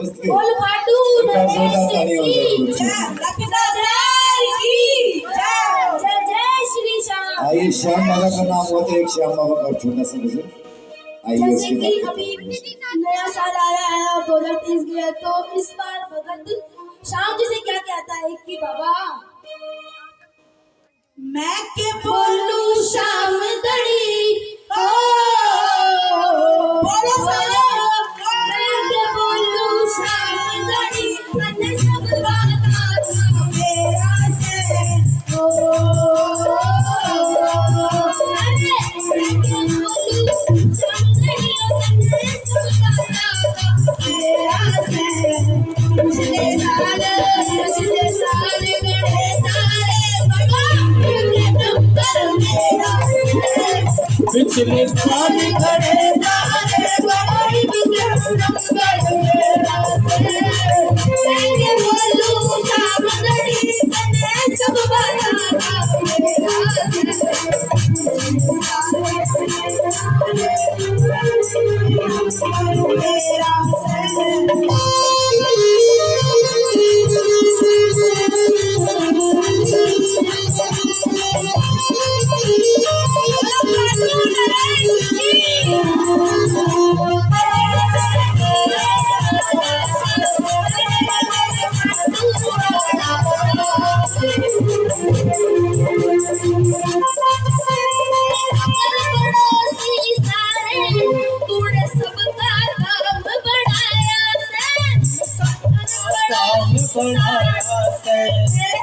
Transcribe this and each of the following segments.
बोल फाटू जय श्री श्याम। आइए श्याम बाबा का नाम होता है, एक श्याम बाबा का छोटा सा भजन आइए जैसे उसके कि बाद अभी नया साल आया है 2023 गया, तो इस बार भगत श्याम जी से क्या कहता है कि बाबा मैं के बोलू श्याम दड़ी ओ बोलो मैं के बोलू श्याम दड़ी मन सब बात मेरा से ओ अरे मैं के बोलू श्याम दड़ी मन सब बात मेरा से पिछले साल गए तारे बाबा पिछले साल खड़े तारे बड़ाई मैं बोलूं सामने तने सब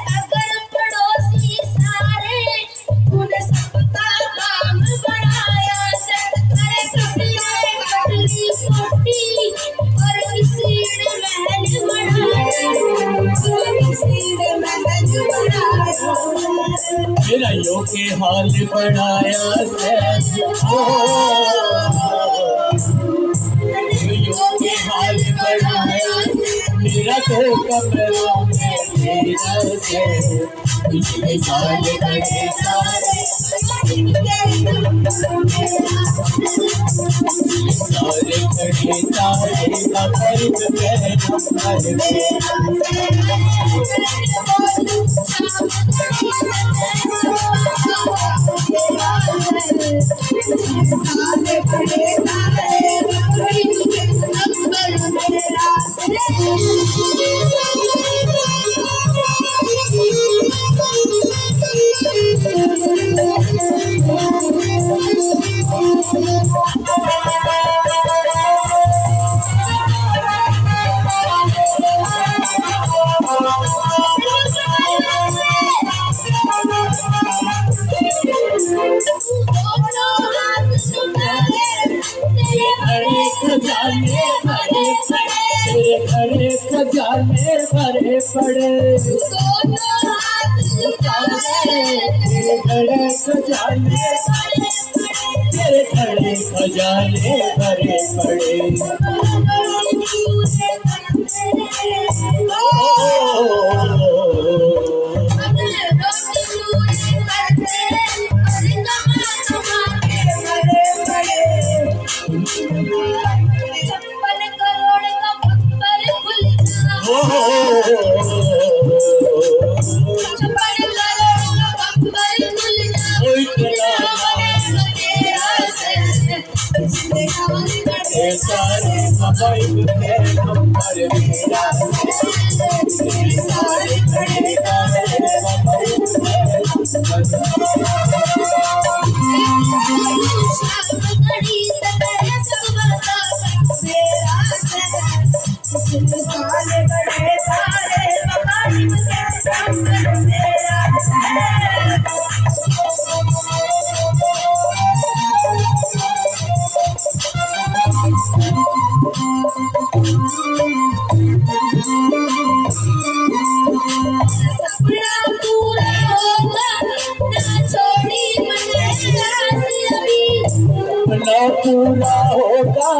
अगर पड़ोसी सारे तूने सबका काम बढ़ाया से अरे कपियाए कटली कोठी और किसी ने महल बढ़ाया किसी ने महल बढ़ाया मेरा यो के हाल बढ़ाया से यो के हाल बढ़ाया मेरा तो कमरों में तेरा से पिछले साल खड़े तारे सारे खड़े तारे बकरीद में नंबर खजाने भरे पड़े दोनों हाथ खड़े खजाने तेरे खड़े खजाने भरे पड़े सारे मोबाइल में नंबर मेरा सारे खड़े तारे मोबाइल में पूरा होगा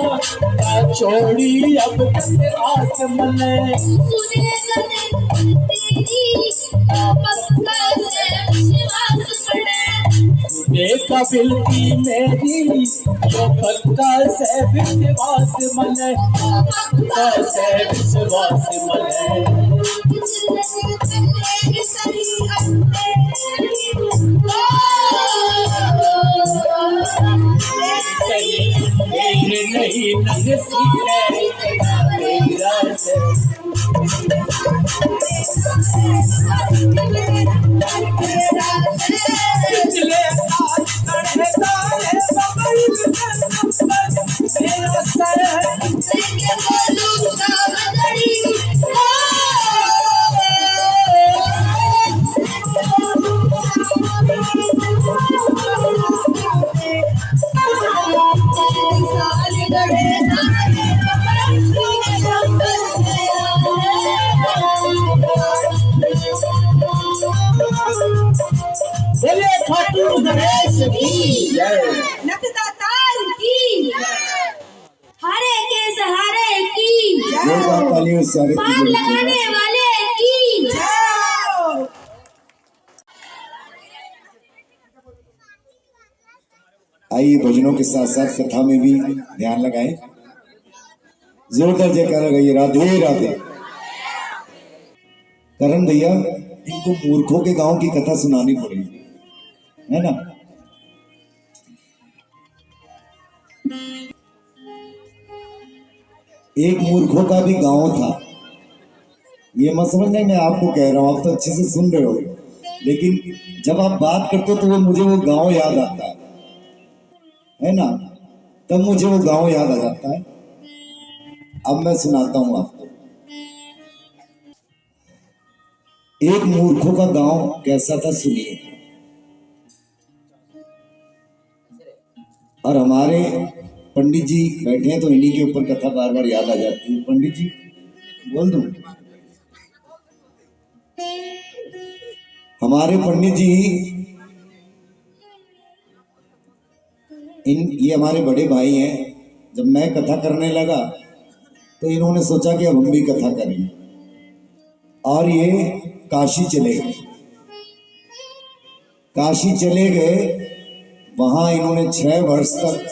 ना छोड़ी अब तक आस मने सुनेगा तेरी पक्का से विश्वास पड़े देखा बिल्की मेरी यो पक्का से विश्वास मन पक्का से विश्वास मन मेरे नहीं नसी है मेरा से पिछले साल खड़े तारे बबई मेरा सर बोले खाटू गणेश की जय नकदाताल की हारे के सहारे की जोरदार तालियों से स्वागत पार लगाने वाले की आइए भजनों के साथ साथ कथा में भी ध्यान लगाएं। जोरदार जयकारा लगाइए राधे राधे। करण भैया इनको मूर्खों के गांव की कथा सुनानी पड़ेगी, है ना। एक मूर्खों का भी गांव था। ये मत समझना मैं आपको कह रहा हूं, आप तो अच्छे से सुन रहे हो, लेकिन जब आप बात करते हो तो मुझे वो गांव याद आता है ना। तब मुझे वो गांव याद आ जाता है। अब मैं सुनाता हूं आपको। एक मूर्खों का गांव कैसा था सुनिए। और हमारे पंडित जी बैठे हैं तो इन्हीं के ऊपर कथा बार बार याद आ जाती है। पंडित जी बोल दूं? हमारे पंडित जी ये हमारे बड़े भाई हैं। जब मैं कथा करने लगा तो इन्होंने सोचा कि अब हम भी कथा करेंगे और ये काशी चले गए। काशी चले गए, वहां इन्होंने 6 वर्ष तक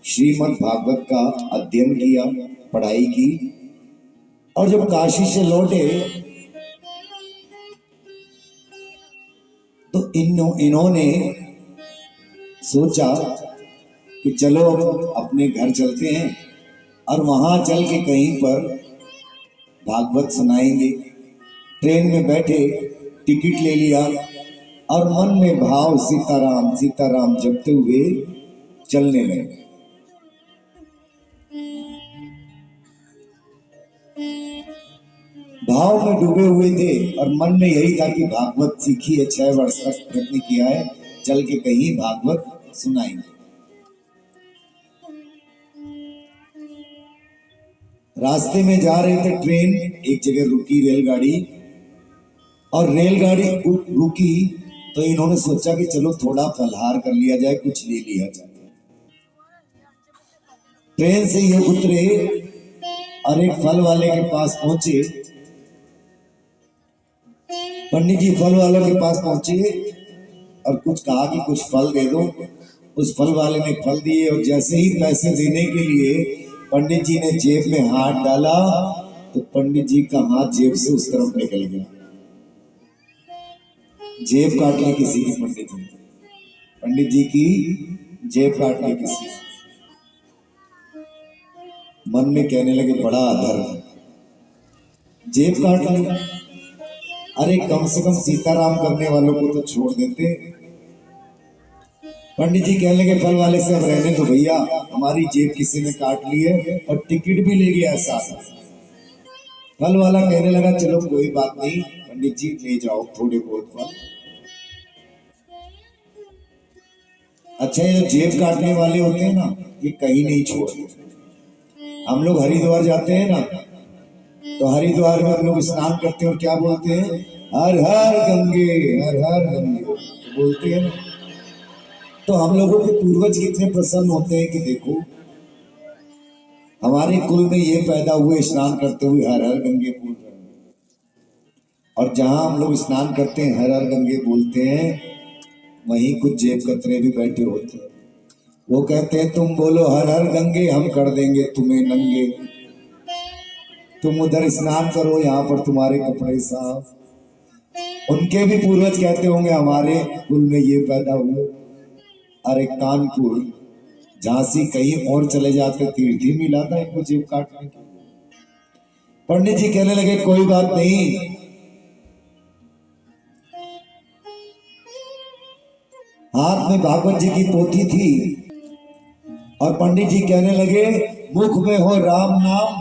श्रीमद् भागवत का अध्ययन किया, पढ़ाई की। और जब काशी से लौटे तो इन्होंने सोचा कि चलो अब अपने घर चलते हैं और वहां चल के कहीं पर भागवत सुनाएंगे। ट्रेन में बैठे, टिकट ले लिया और मन में भाव सीताराम सीताराम जपते हुए चलने लगे। भाव में डूबे हुए थे और मन में यही था कि भागवत सीखी है, 6 वर्ष तक प्रयत्न किया है, चल के कहीं भागवत सुनाएंगे। रास्ते में जा रहे थे, ट्रेन एक जगह रुकी, रेलगाड़ी, और रेलगाड़ी रुकी तो इन्होंने सोचा कि चलो थोड़ा फलहार कर लिया जाए, कुछ ले लिया जाए। ट्रेन से ये उतरे और एक फल वाले के पास पहुंचे। पंडित जी फल वाले के पास पहुंचे और कुछ कहा कि कुछ फल दे दो। उस फल वाले ने फल दिए और जैसे ही पैसे देने के लिए पंडित जी ने जेब में हाथ डाला तो पंडित जी का हाथ जेब से उस तरफ निकल गया। जेब काट ली किसी की, पंडित जी की जेब काट ली किसी। मन में कहने लगे बड़ा अधर्म, जेब काट ली। अरे कम से कम सीताराम करने वालों को तो छोड़ देते। पंडित जी कहने लगे फल वाले से अब रहने दो भैया, हमारी जेब किसी ने काट ली है और टिकट भी ले गया साथ। फल वाला कहने लगा चलो कोई बात नहीं पंडित जी, ले जाओ थोड़े बहुत फल। अच्छा, ये जो जेब काटने वाले होते हैं ना, ये कहीं नहीं छोड़ते। हम लोग हरिद्वार जाते हैं ना, तो हरिद्वार में हम लोग स्नान करते हैं और क्या बोलते हैं, हर हर गंगे हर हर गंगे बोलते हैं ना। तो हम लोगों के पूर्वज कितने प्रसन्न होते हैं कि देखो हमारे कुल में ये पैदा हुए स्नान करते हुए हर हर गंगे बोल रहे हैं। और जहां हम लोग स्नान करते हैं हर हर गंगे बोलते हैं, वहीं कुछ जेब कतरे भी बैठे होते हैं। वो कहते हैं तुम बोलो हर हर गंगे, हम कर देंगे तुम्हें नंगे। तुम उधर स्नान करो, यहाँ पर तुम्हारे कपड़े साफ। उनके भी पूर्वज कहते होंगे हमारे कुल में ये पैदा हुए। अरे कानपुर झांसी कहीं और चले जाते, तीर्थ ही मिला था इनको जेब काटने की। पंडित जी कहने लगे कोई बात नहीं, हाथ में भागवत जी की पोथी थी और पंडित जी कहने लगे मुख में हो राम नाम,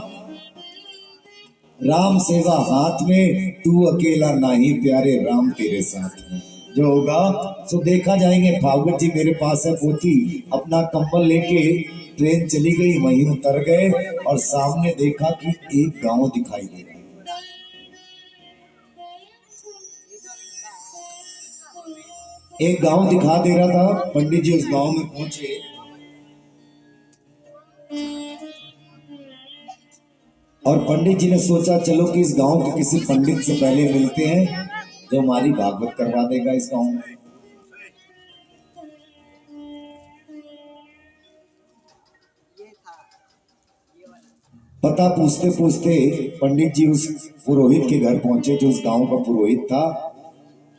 राम सेवा हाथ में, तू अकेला नहीं प्यारे राम तेरे साथ में। जो होगा सो देखा जाएंगे। भागवत जी मेरे पास है पोथी। अपना कंबल लेके ट्रेन चली गई, वहीं उतर गए और सामने देखा कि एक गांव दिखाई दे रहा है। एक गांव दिखा दे रहा था। पंडित जी उस गांव में पहुंचे और पंडित जी ने सोचा चलो कि इस गांव के किसी पंडित से पहले मिलते हैं जो हमारी भागवत करवा देगा इस गांव में। पता पूछते पूछते पंडित जी उस पुरोहित के घर पहुंचे जो उस गांव का पुरोहित था।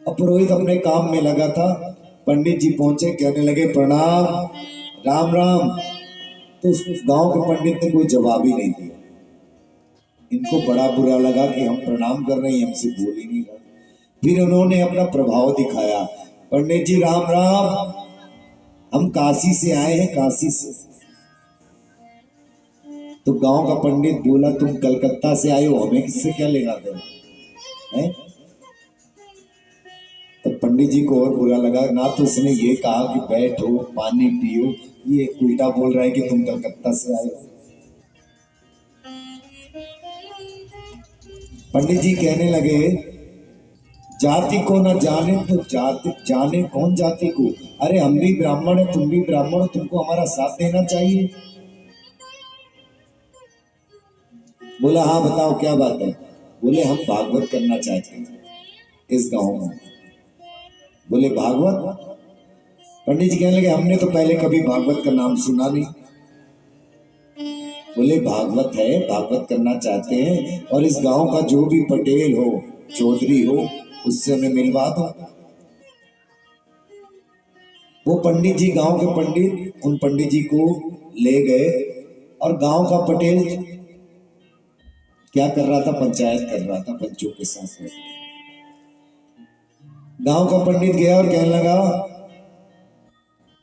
और पुरोहित अपने काम में लगा था। पंडित जी पहुंचे, कहने लगे प्रणाम, राम राम। तो उस गांव के पंडित ने कोई जवाब ही नहीं दिया। इनको बड़ा बुरा लगा कि हम प्रणाम कर रहे हैं, हमसे बोल ही नहीं रहा। फिर उन्होंने अपना प्रभाव दिखाया। पंडित जी राम राम, हम काशी से आए हैं, काशी से। तो गांव का पंडित बोला तुम कलकत्ता से आए हो, हमें किससे क्या लेना देना है। तो पंडित जी को और बुरा लगा। ना तो उसने ये कहा कि बैठो पानी पियो, ये उल्टा बोल रहा है कि तुम कलकत्ता से आए हो। पंडित जी कहने लगे जाति को न जाने तो जाति जाने कौन जाति को। अरे हम भी ब्राह्मण है, तुम भी ब्राह्मण हो, तुमको हमारा साथ देना चाहिए। बोला हाँ बताओ क्या बात है। बोले हम भागवत करना चाहते हैं इस गांव में। बोले भागवत। पंडित जी कहने लगे हमने तो पहले कभी भागवत का नाम सुना नहीं। बोले भागवत है, भागवत करना चाहते हैं और इस गांव का जो भी पटेल हो, चौधरी हो, उससे हमें मिलवा दो। वो पंडित जी, गांव के पंडित, उन पंडित जी को ले गए और गांव का पटेल क्या कर रहा था, पंचायत कर रहा था पंचों के साथ। गांव का पंडित गया और कहने लगा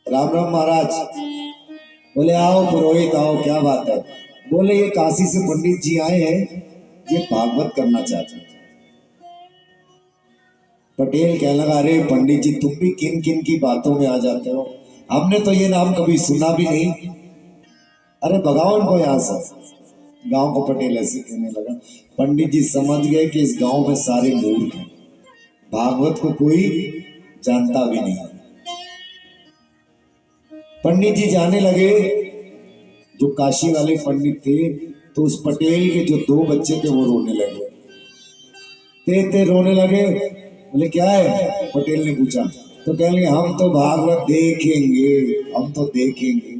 राम राम महाराज। बोले आओ पुरोहित आओ, क्या बात है। बोले ये काशी से पंडित जी आए हैं, ये भागवत करना चाहते हैं। पटेल कहने लगा अरे पंडित जी तुम भी किन किन की बातों में आ जाते हो, हमने तो ये नाम कभी सुना भी नहीं। अरे भगाओ इनको यहाँ से। गांव को पटेल ऐसे कहने लगा। पंडित जी समझ गए कि इस गांव में सारे मूर्ख हैं, भागवत को कोई जानता भी नहीं। पंडित जी जाने लगे। जो काशी वाले पंडित थे तो उस पटेल के जो दो बच्चे थे वो रोने लगे, ते रोने लगे। बोले क्या है, पटेल ने पूछा। तो कहने लगे हम तो भागवत देखेंगे, हम तो देखेंगे।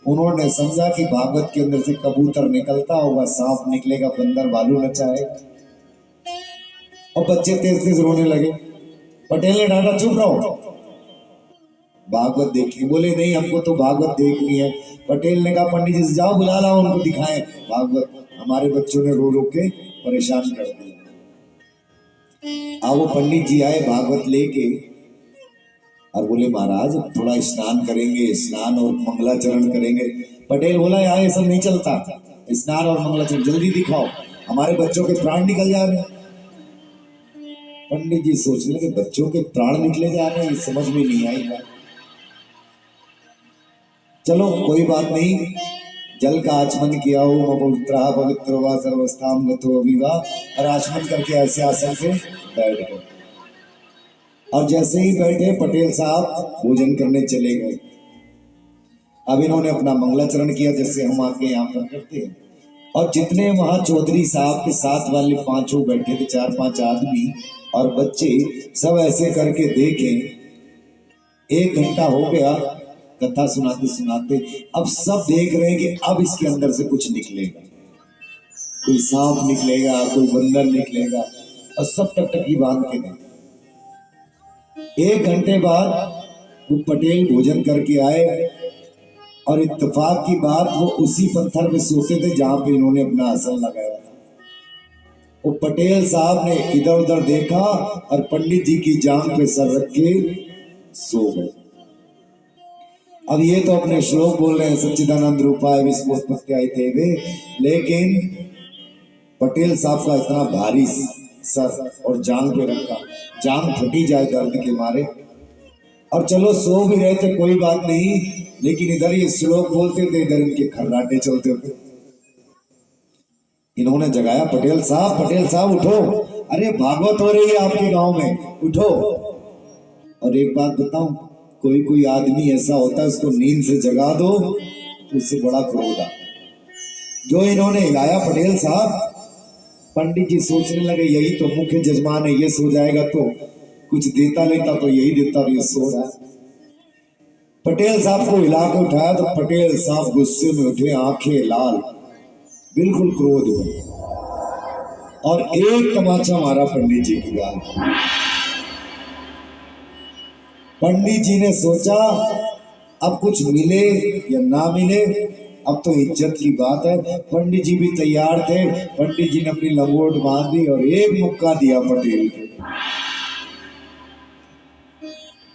उन्होंने समझा कि भागवत के अंदर से कबूतर निकलता होगा, सांप निकलेगा, बंदर भालू नचाए। और बच्चे तेज तेज रोने लगे। पटेल ने डांटा चुप रहो, भागवत देखी। बोले नहीं हमको तो भागवत देखनी है। पटेल ने कहा पंडित जी से जाओ बुला लाओ उनको, दिखाएं भागवत, हमारे बच्चों ने रो रो के परेशान कर दिया। अब वो पंडित जी आए भागवत लेके और बोले महाराज थोड़ा स्नान करेंगे, स्नान और मंगलाचरण करेंगे। पटेल बोला यार ये सब नहीं चलता, स्नान और मंगलाचरण जल्दी दिखाओ, हमारे बच्चों के प्राण निकल जा रहे हैं। पंडित जी सोचने लगे बच्चों के प्राण निकले जा रहे हैं, समझ में नहीं आई बात। चलो कोई बात नहीं, जल का आचमन किया हो, पवित्र पवित्र व सर्वस्थाम गतो विवाह, और आचमन करके ऐसे आसन पे बैठ गए। और जैसे ही बैठे पटेल साहब भोजन करने चले गए। अब इन्होंने अपना मंगलाचरण किया जैसे हम आके यहाँ पर करते हैं। और जितने वहां चौधरी साहब के साथ वाले पांचों बैठे थे, 4-5 आदमी और बच्चे, सब ऐसे करके देखे। 1 घंटा हो गया कथा सुनाते सुनाते। अब सब देख रहे हैं कि अब इसके अंदर से कुछ निकलेगा, कोई सांप निकलेगा, कोई बंदर निकलेगा, और सब टकटकी बांध के देख। 1 घंटे बाद वो पटेल भोजन करके आए और इत्तेफाक की बात वो उसी पत्थर पे सोते थे जहां पे इन्होंने अपना आसन लगाया था। वो पटेल साहब ने इधर उधर देखा और पंडित जी की जांघ पे सर रख के सो गए। अब ये तो अपने श्लोक बोल रहे हैं, सच्चिदानंद रूपाय विश्वोत्पत्त्याय देवे, लेकिन पटेल साहब का इतना भारी सर और जांघ पे रखा, जांघ फटी जाए दर्द के मारे। और चलो सो भी रहे थे कोई बात नहीं, लेकिन इधर ये श्लोक बोलते थे, इधर इनके खर्राटे चलते थे। इन्होंने जगाया, पटेल साहब उठो, अरे भागवत हो रही है आपके गांव में, उठो। और एक बात बताऊं, कोई आदमी ऐसा होता है उसको नींद से जगा दो तो उससे बड़ा क्रोध आता। जो इन्होंने हिलाया पटेल साहब, पंडित जी सोचने लगे यही तो मुख्य जजमान है, ये सो जाएगा तो कुछ देता लेता तो यही देता, और ये सो रहा है। पटेल साहब को हिला के उठाया तो पटेल साहब गुस्से में उठे, आंखें लाल, बिल्कुल क्रोध हुए, और एक तमाचा मारा पंडित जी की गाल। पंडित जी ने सोचा अब कुछ मिले या ना मिले, अब तो इज्जत की बात है। पंडित जी भी तैयार थे, पंडित जी ने अपनी लंगोट बांध दी और एक मुक्का दिया पटेल को।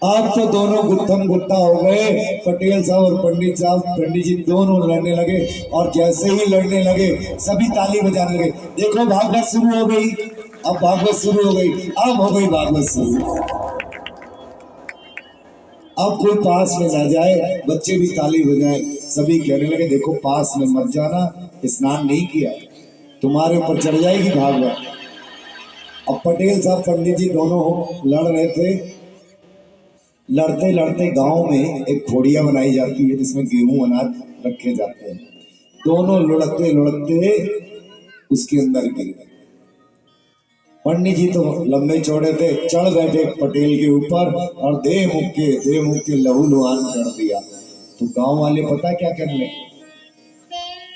अब तो दोनों गुत्थम गुत्ता हो गए, पटेल साहब और पंडित जी दोनों लड़ने लगे। और जैसे ही लड़ने लगे सभी ताली बजाने लगे, देखो भागवत शुरू हो गई, अब भागवत शुरू हो गई, अब हो गई भागवत शुरू। अब कोई पास में ना जाए, बच्चे भी ताली बजाएं। सभी कहने लगे देखो पास में मत जाना, स्नान नहीं किया, तुम्हारे ऊपर चढ़ जाएगी भागवत। अब पटेल साहब पंडित जी दोनों लड़ रहे थे। लड़ते लड़ते गांव में एक खोड़िया बनाई जाती है जिसमें गेहूं अनाज रखे जाते हैं। दोनों लुढ़कते लुढ़कते उसके अंदर गिर गए। पंडित जी तो लंबे चौड़े थे, चढ़ बैठे पटेल के ऊपर और दे मुक्के लहू लुहान कर दिया। तो गांव वाले पता क्या करने,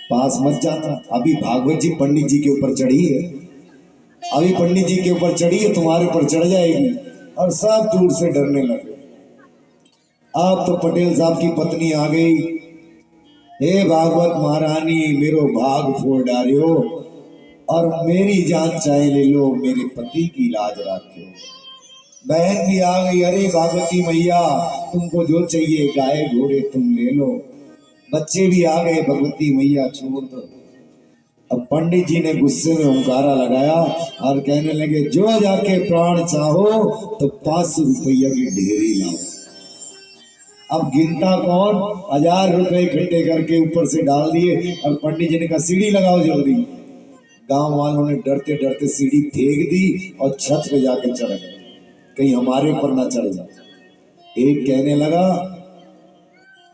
पास मत जाना, अभी भागवत जी पंडित जी के ऊपर चढ़ी है, अभी पंडित जी के ऊपर चढ़ी है, तुम्हारे ऊपर चढ़ जाएगी। और सब दूर से डरने लगे। अब तो पटेल साहब की पत्नी आ गई, हे भागवत महारानी मेरो भाग फोड़ डालियो और मेरी जान चाहे ले लो, मेरे पति की लाज रखो। बहन भी आ गई, अरे भागवती मैया तुमको जो चाहिए गाय घोड़े तुम ले लो। बच्चे भी आ गए, भगवती मैया छोड़ दो। अब पंडित जी ने गुस्से में हुंकारा लगाया और कहने लगे जो जाके प्राण चाहो तो 500 रुपया की ढेरी लाओ। अब गिनता कौन, 1000 रुपए इकट्ठे करके ऊपर से डाल दिए और पंडित जी ने कहा सीढ़ी लगाओ जल्दी। गांव वालों ने डरते डरते सीढ़ी फेंक दी और छत पे जाके चढ़ गए, कहीं हमारे ऊपर ना चढ़ जाए। एक कहने लगा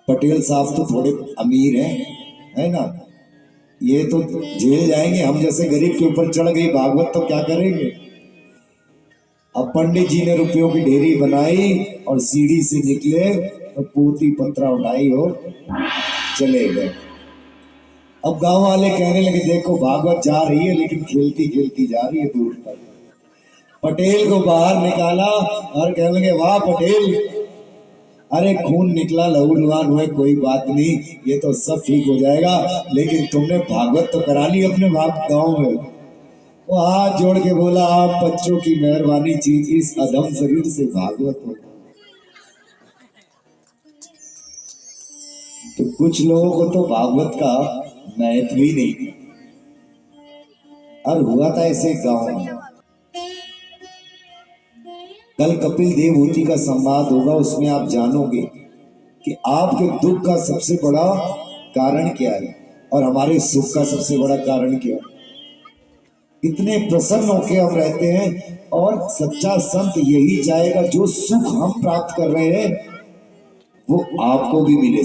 पटेल साहब तो थोड़े अमीर हैं, है ना, ये तो जेल जाएंगे, हम जैसे गरीब के ऊपर चढ़ गई भागवत तो क्या करेंगे। अब पंडित जी ने रुपयों की ढेरी बनाई और सीढ़ी से निकले तो पोती पत्रा उठाई और चले गए। अब गांव वाले कहने लगे देखो भागवत जा रही है लेकिन खेलती खेलती जा रही है दूर तक। पटेल को बाहर निकाला और कहने लगे वाह पटेल, अरे खून निकला लहू लुहान हुए कोई बात नहीं, ये तो सब ठीक हो जाएगा, लेकिन तुमने भागवत तो करा ली अपने गांव में। वो हाथ जोड़ के बोला आप बच्चों की मेहरबानी चीज इस अधम शरीर से भागवत हो। तो कुछ लोगों को तो भागवत का महत्व ही नहीं। और हुआ था ऐसे गांव में, कल कपिल देवहूति का संवाद होगा, उसमें आप जानोगे कि आपके दुख का सबसे बड़ा कारण क्या है और हमारे सुख का सबसे बड़ा कारण क्या है। इतने प्रसन्न होकर हम रहते हैं और सच्चा संत यही चाहेगा जो सुख हम प्राप्त कर रहे हैं वो आपको भी मिले।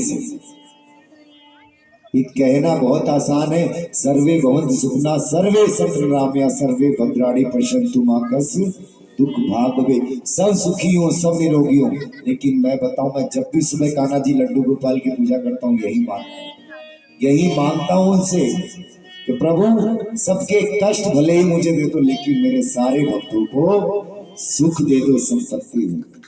ये कहना बहुत आसान है, सर्वे भवन्तु सुखिनः सर्वे सन्तु निरामया सर्वे भद्राणि पश्यन्तु मा कश्चित् दुख भाग गए, सब सुखी हो, सब निरोगी हो। लेकिन मैं बताऊं, मैं जब भी सुबह कान्हा जी लड्डू गोपाल की पूजा करता हूँ, यही मांगता हूं उनसे कि प्रभु सबके कष्ट भले ही मुझे दे दो, लेकिन मेरे सारे भक्तों को सुख दे दो, संपत्ति दे दो।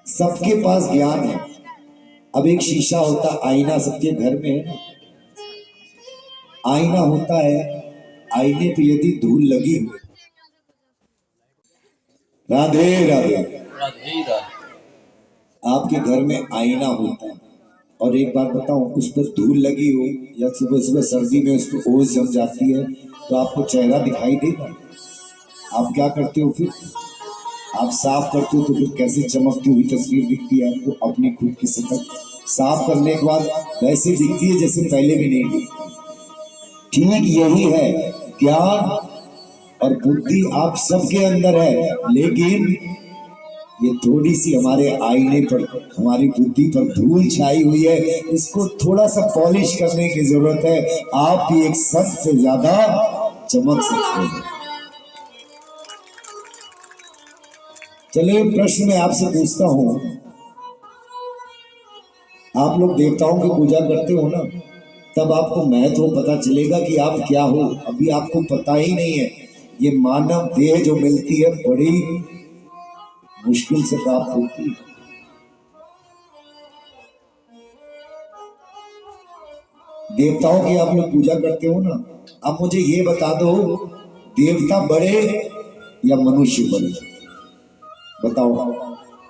सबके पास ज्ञान है। अब एक शीशा होता, आईना सबके घर में है ना, आईना होता है, आईने पे यदि धूल लगी हो, राधे राधे, राधे राधे, आपके घर में आईना होता है और एक बात बताऊं, उस पर धूल लगी हो या सुबह सुबह सर्दी में उस पर ओस जम जाती है, तो आपको चेहरा दिखाई देगा? आप क्या करते हो फिर? आप साफ करते हो तो फिर कैसी चमकती हुई तस्वीर दिखती है आपको? अपनी खुद की शक्ल साफ करने के बाद वैसे दिखती है जैसे पहले भी नहीं दिखती। ठीक यही है, ज्ञान और बुद्धि आप सबके अंदर है, लेकिन ये थोड़ी सी हमारे आईने पर, हमारी बुद्धि पर धूल छाई हुई है, इसको थोड़ा सा पॉलिश करने की जरूरत है। आप भी एक संत से ज्यादा चमक सकते हैं। चलिए प्रश्न मैं आपसे पूछता हूं, आप लोग देवताओं की पूजा करते हो ना, तब आपको महत्व पता चलेगा कि आप क्या हो। अभी आपको पता ही नहीं है। ये मानव देह जो मिलती है बड़ी मुश्किल से प्राप्त होती है। देवताओं की आप लोग पूजा करते हो ना, अब मुझे ये बता दो, देवता बड़े या मनुष्य बड़े? बताओ,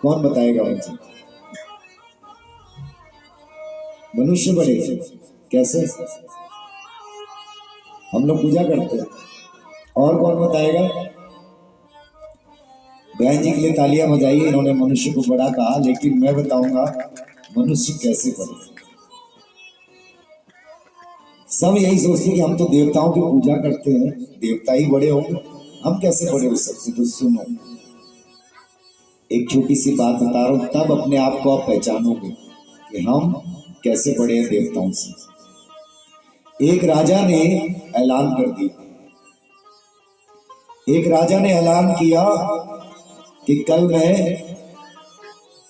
कौन बताएगा मुझे? मनुष्य बड़े। कैसे? हम लोग पूजा करते हैं। और कौन बताएगा? बहन जी के लिए तालियां बजाइए, इन्होंने मनुष्य को बड़ा कहा, लेकिन मैं बताऊंगा मनुष्य कैसे बड़े। सब यही सोचते हैं कि हम तो देवताओं की पूजा करते हैं, देवता ही बड़े होंगे, हम कैसे बड़े हो सकते? तो सुनो, एक छोटी सी बात बता रहा हूं, तब अपने आप को आप पहचानोगे कि हम कैसे बड़े हैं देवताओं से। एक राजा ने ऐलान कर दिया, एक राजा ने ऐलान किया कि कल मैं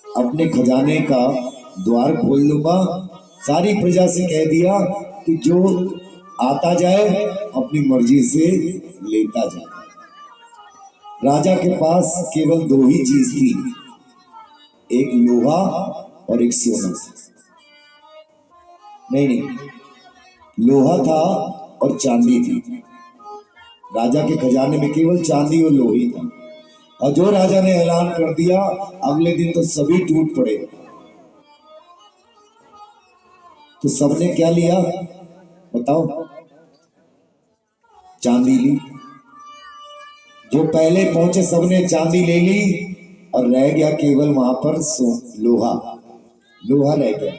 अपने खजाने का द्वार खोल दूंगा। सारी प्रजा से कह दिया कि जो आता जाए अपनी मर्जी से लेता जाए। राजा के पास केवल दो ही चीज थी, एक लोहा और एक सोना। नहीं, लोहा था और चांदी थी। राजा के खजाने में केवल चांदी और लोही था। और जो राजा ने ऐलान कर दिया, अगले दिन तो सभी टूट पड़े। तो सबने क्या लिया बताओ? चांदी ली। जो पहले पहुंचे सबने चांदी ले ली और रह गया केवल वहां पर लोहा रह गया।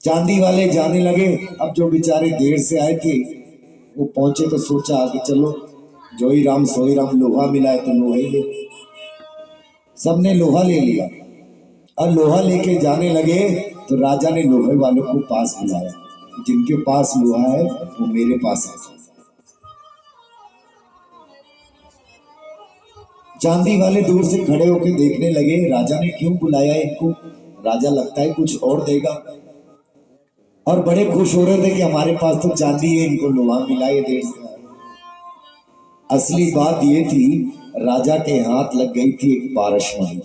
चांदी वाले जाने लगे। अब जो बेचारे देर से आए थे वो पहुंचे तो सोचा कि चलो जोई राम सोई राम, लोहा मिला है तो लोहा ही ले। सबने लोहा ले लिया और लोहा लेके जाने लगे तो राजा ने लोहे वालों को पास बुलाया, जिनके पास लोहा है वो मेरे पास आ जाए। चांदी वाले दूर से खड़े होकर देखने लगे, राजा ने क्यों बुलाया इनको? राजा लगता है कुछ और देगा, और बड़े खुश हो रहे थे कि हमारे पास तो चांदी है, इनको लोहा मिला है देर से। असली बात ये थी, राजा के हाथ लग गई थी एक पारसमणि।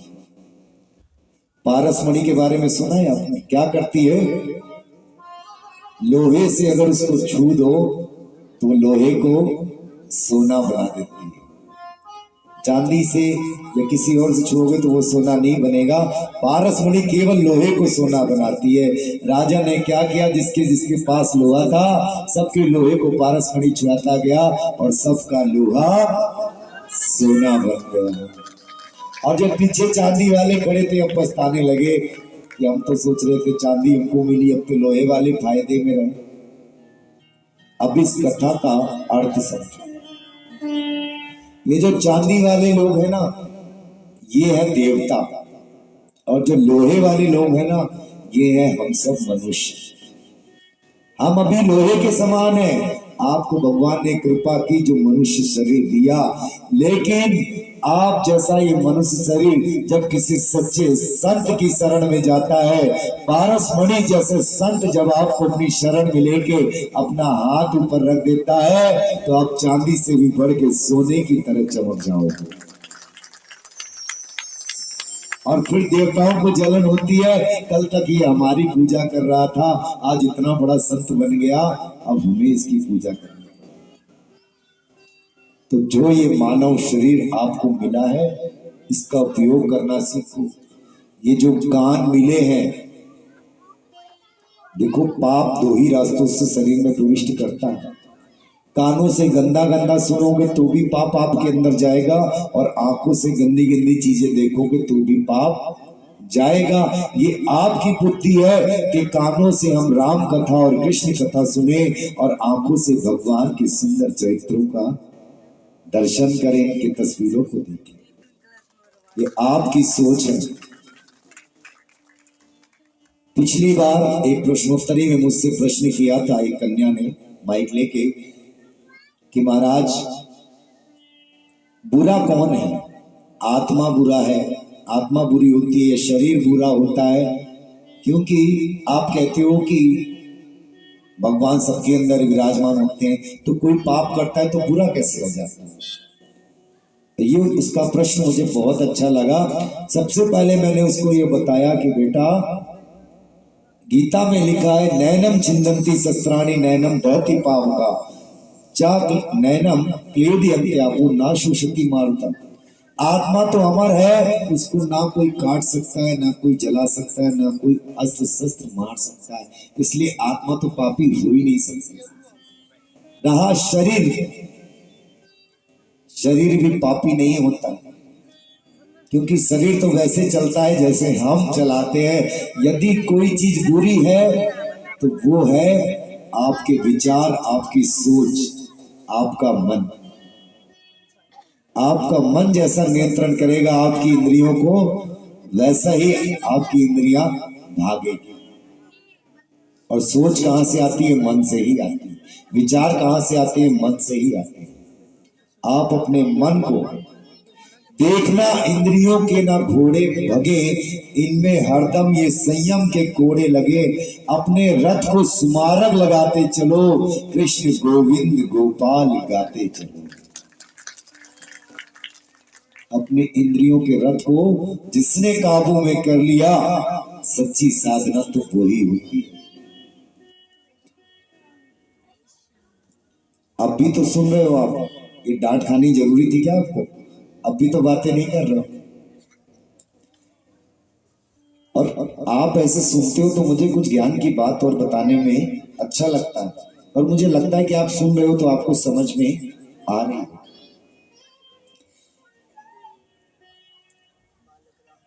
पारसमणि के बारे में सुना है आपने? क्या करती है? लोहे से अगर उसको छू दो तो लोहे को सोना बना देती है। चांदी से या किसी और से छूओगे तो वो सोना नहीं बनेगा। पारसमणि केवल लोहे को सोना बनाती है। राजा ने क्या किया, जिसके जिसके पास लोहा था सबके लोहे को पारसमणि छुआता गया और सबका लोहा सोना बन गया। और जब पीछे चांदी वाले खड़े थे, अब पछताने लगे कि हम तो सोच रहे थे चांदी हमको मिली, अब तो लोहे वाले फायदे में रहे। अब इस कथा का अर्थ समझो। ये जो चांदी वाले लोग हैं ना, ये है देवता, और जो लोहे वाले लोग हैं ना, ये है हम सब मनुष्य। हम अभी लोहे के समान हैं। आपको भगवान ने कृपा की जो मनुष्य शरीर दिया, लेकिन आप जैसा ये मनुष्य शरीर जब किसी सच्चे संत की शरण में जाता है, पारसमणि जैसे संत जब आपको अपनी शरण में लेके अपना हाथ ऊपर रख देता है, तो आप चांदी से भी बढ़ के सोने की तरह चमक जाओगे। और फिर देवताओं को जलन होती है, कल तक ये हमारी पूजा कर रहा था, आज इतना बड़ा संत बन गया, अब हमें इसकी पूजा करनी पड़ेगी। तो जो ये मानव शरीर आपको मिला है, इसका उपयोग करना सीखो। ये जो कान मिले हैं, देखो पाप दो ही रास्तों से शरीर में प्रविष्ट करता है। कानों से गंदा गंदा सुनोगे तो भी पाप आपके अंदर जाएगा, और आंखों से गंदी गंदी चीजें देखोगे तो भी पाप जाएगा। ये आपकी बुद्धि है कि कानों से हम राम कथा और कृष्ण कथा सुने और आंखों से भगवान के सुंदर चरित्रों का दर्शन करें, इनकी तस्वीरों को देखें। ये आपकी सोच है। पिछली बार एक प्रश्नोत्तरी में मुझसे प्रश्न किया था एक कन्या ने माइक लेके कि महाराज बुरा कौन है? आत्मा बुरा है, आत्मा बुरी होती है या शरीर बुरा होता है? क्योंकि आप कहते हो कि भगवान सबके अंदर विराजमान होते हैं, तो कोई पाप करता है तो बुरा कैसे हो जाता है? ये उसका प्रश्न मुझे बहुत अच्छा लगा। सबसे पहले मैंने उसको ये बताया कि बेटा, गीता में लिखा है नैनम छिंदन्ति शस्त्राणि नैनम दहति पावका चाक नैनम क्लेदि अंत्यापो ना शुशति मारुतम। आत्मा तो अमर है, उसको ना कोई काट सकता है, ना कोई जला सकता है, ना कोई अस्त्र शस्त्र मार सकता है, इसलिए आत्मा तो पापी हो ही नहीं सकती। रहा शरीर, शरीर भी पापी नहीं होता, क्योंकि शरीर तो वैसे चलता है जैसे हम चलाते हैं। यदि कोई चीज बुरी है तो वो है आपके विचार, आपकी सोच, आपका मन। आपका मन जैसा नियंत्रण करेगा आपकी इंद्रियों को, वैसा ही आपकी इंद्रियां भागेगी। और सोच कहां से आती है? मन से ही आती है। विचार कहां से आते हैं? मन से ही आते हैं। आप अपने मन को देखना, इंद्रियों के ना घोड़े भगे, इनमें हरदम ये संयम के कोड़े लगे। अपने रथ को सुमारग लगाते चलो, कृष्ण गोविंद गोपाल गाते चलो। अपने इंद्रियों के रथ को जिसने काबू में कर लिया, सच्ची साधना तो वो ही होती है। अब भी तो सुन रहे हो आप, ये डांट खानी जरूरी थी क्या आपको? अब भी तो बातें नहीं कर रहे हो। और आप ऐसे सुनते हो तो मुझे कुछ ज्ञान की बात और बताने में अच्छा लगता है, और मुझे लगता है कि आप सुन रहे हो तो आपको समझ में आ रही है।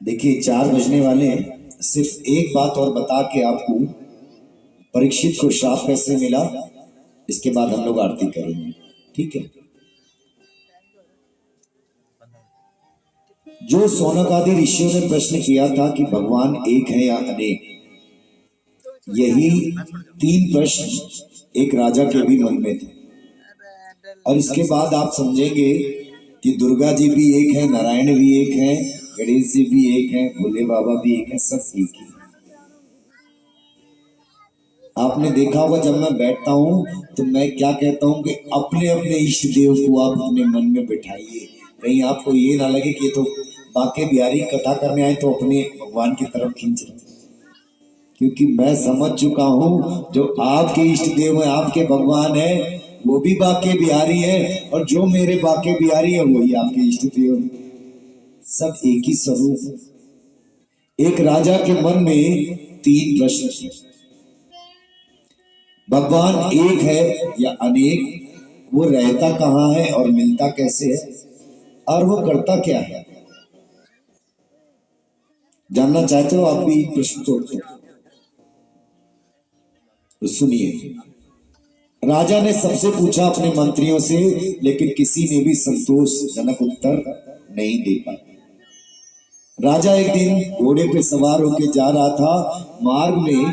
देखिए 4 बजने वाले हैं, सिर्फ एक बात और बता के आपको परीक्षित को श्राप कैसे मिला, इसके बाद हम लोग आरती करेंगे, ठीक है? जो सौनक आदि ऋषियों ने प्रश्न किया था कि भगवान एक है या अनेक, यही 3 प्रश्न एक राजा के भी मन में थे। और इसके बाद आप समझेंगे कि दुर्गा जी भी एक है, नारायण भी एक है, गणेश जी भी एक है, भोले बाबा भी एक है, सब एक ही। आपने देखा होगा जब मैं बैठता हूं तो मैं क्या कहता हूं कि अपने अपने इष्ट देव को आप अपने मन में बिठाइए। कहीं आपको ये ना लगे कि ये तो बाके बिहारी कथा करने आए तो अपने भगवान की तरफ खींच रहे, क्योंकि मैं समझ चुका हूं जो आपके इष्ट देव है, आपके भगवान है, वो भी बाके बिहारी है, और जो मेरे बाके बिहारी है वही आपके इष्ट देव है। सब एक ही स्वरूप। एक राजा के मन में 3 प्रश्न थे, भगवान एक है या अनेक, वो रहता कहाँ है और मिलता कैसे है, और वो करता क्या है? जानना चाहते हो आप भी प्रश्न तो सुनिए। राजा ने सबसे पूछा अपने मंत्रियों से, लेकिन किसी ने भी संतोषजनक उत्तर नहीं दे पाया। राजा एक दिन घोड़े पे सवार होकर जा रहा था, मार्ग में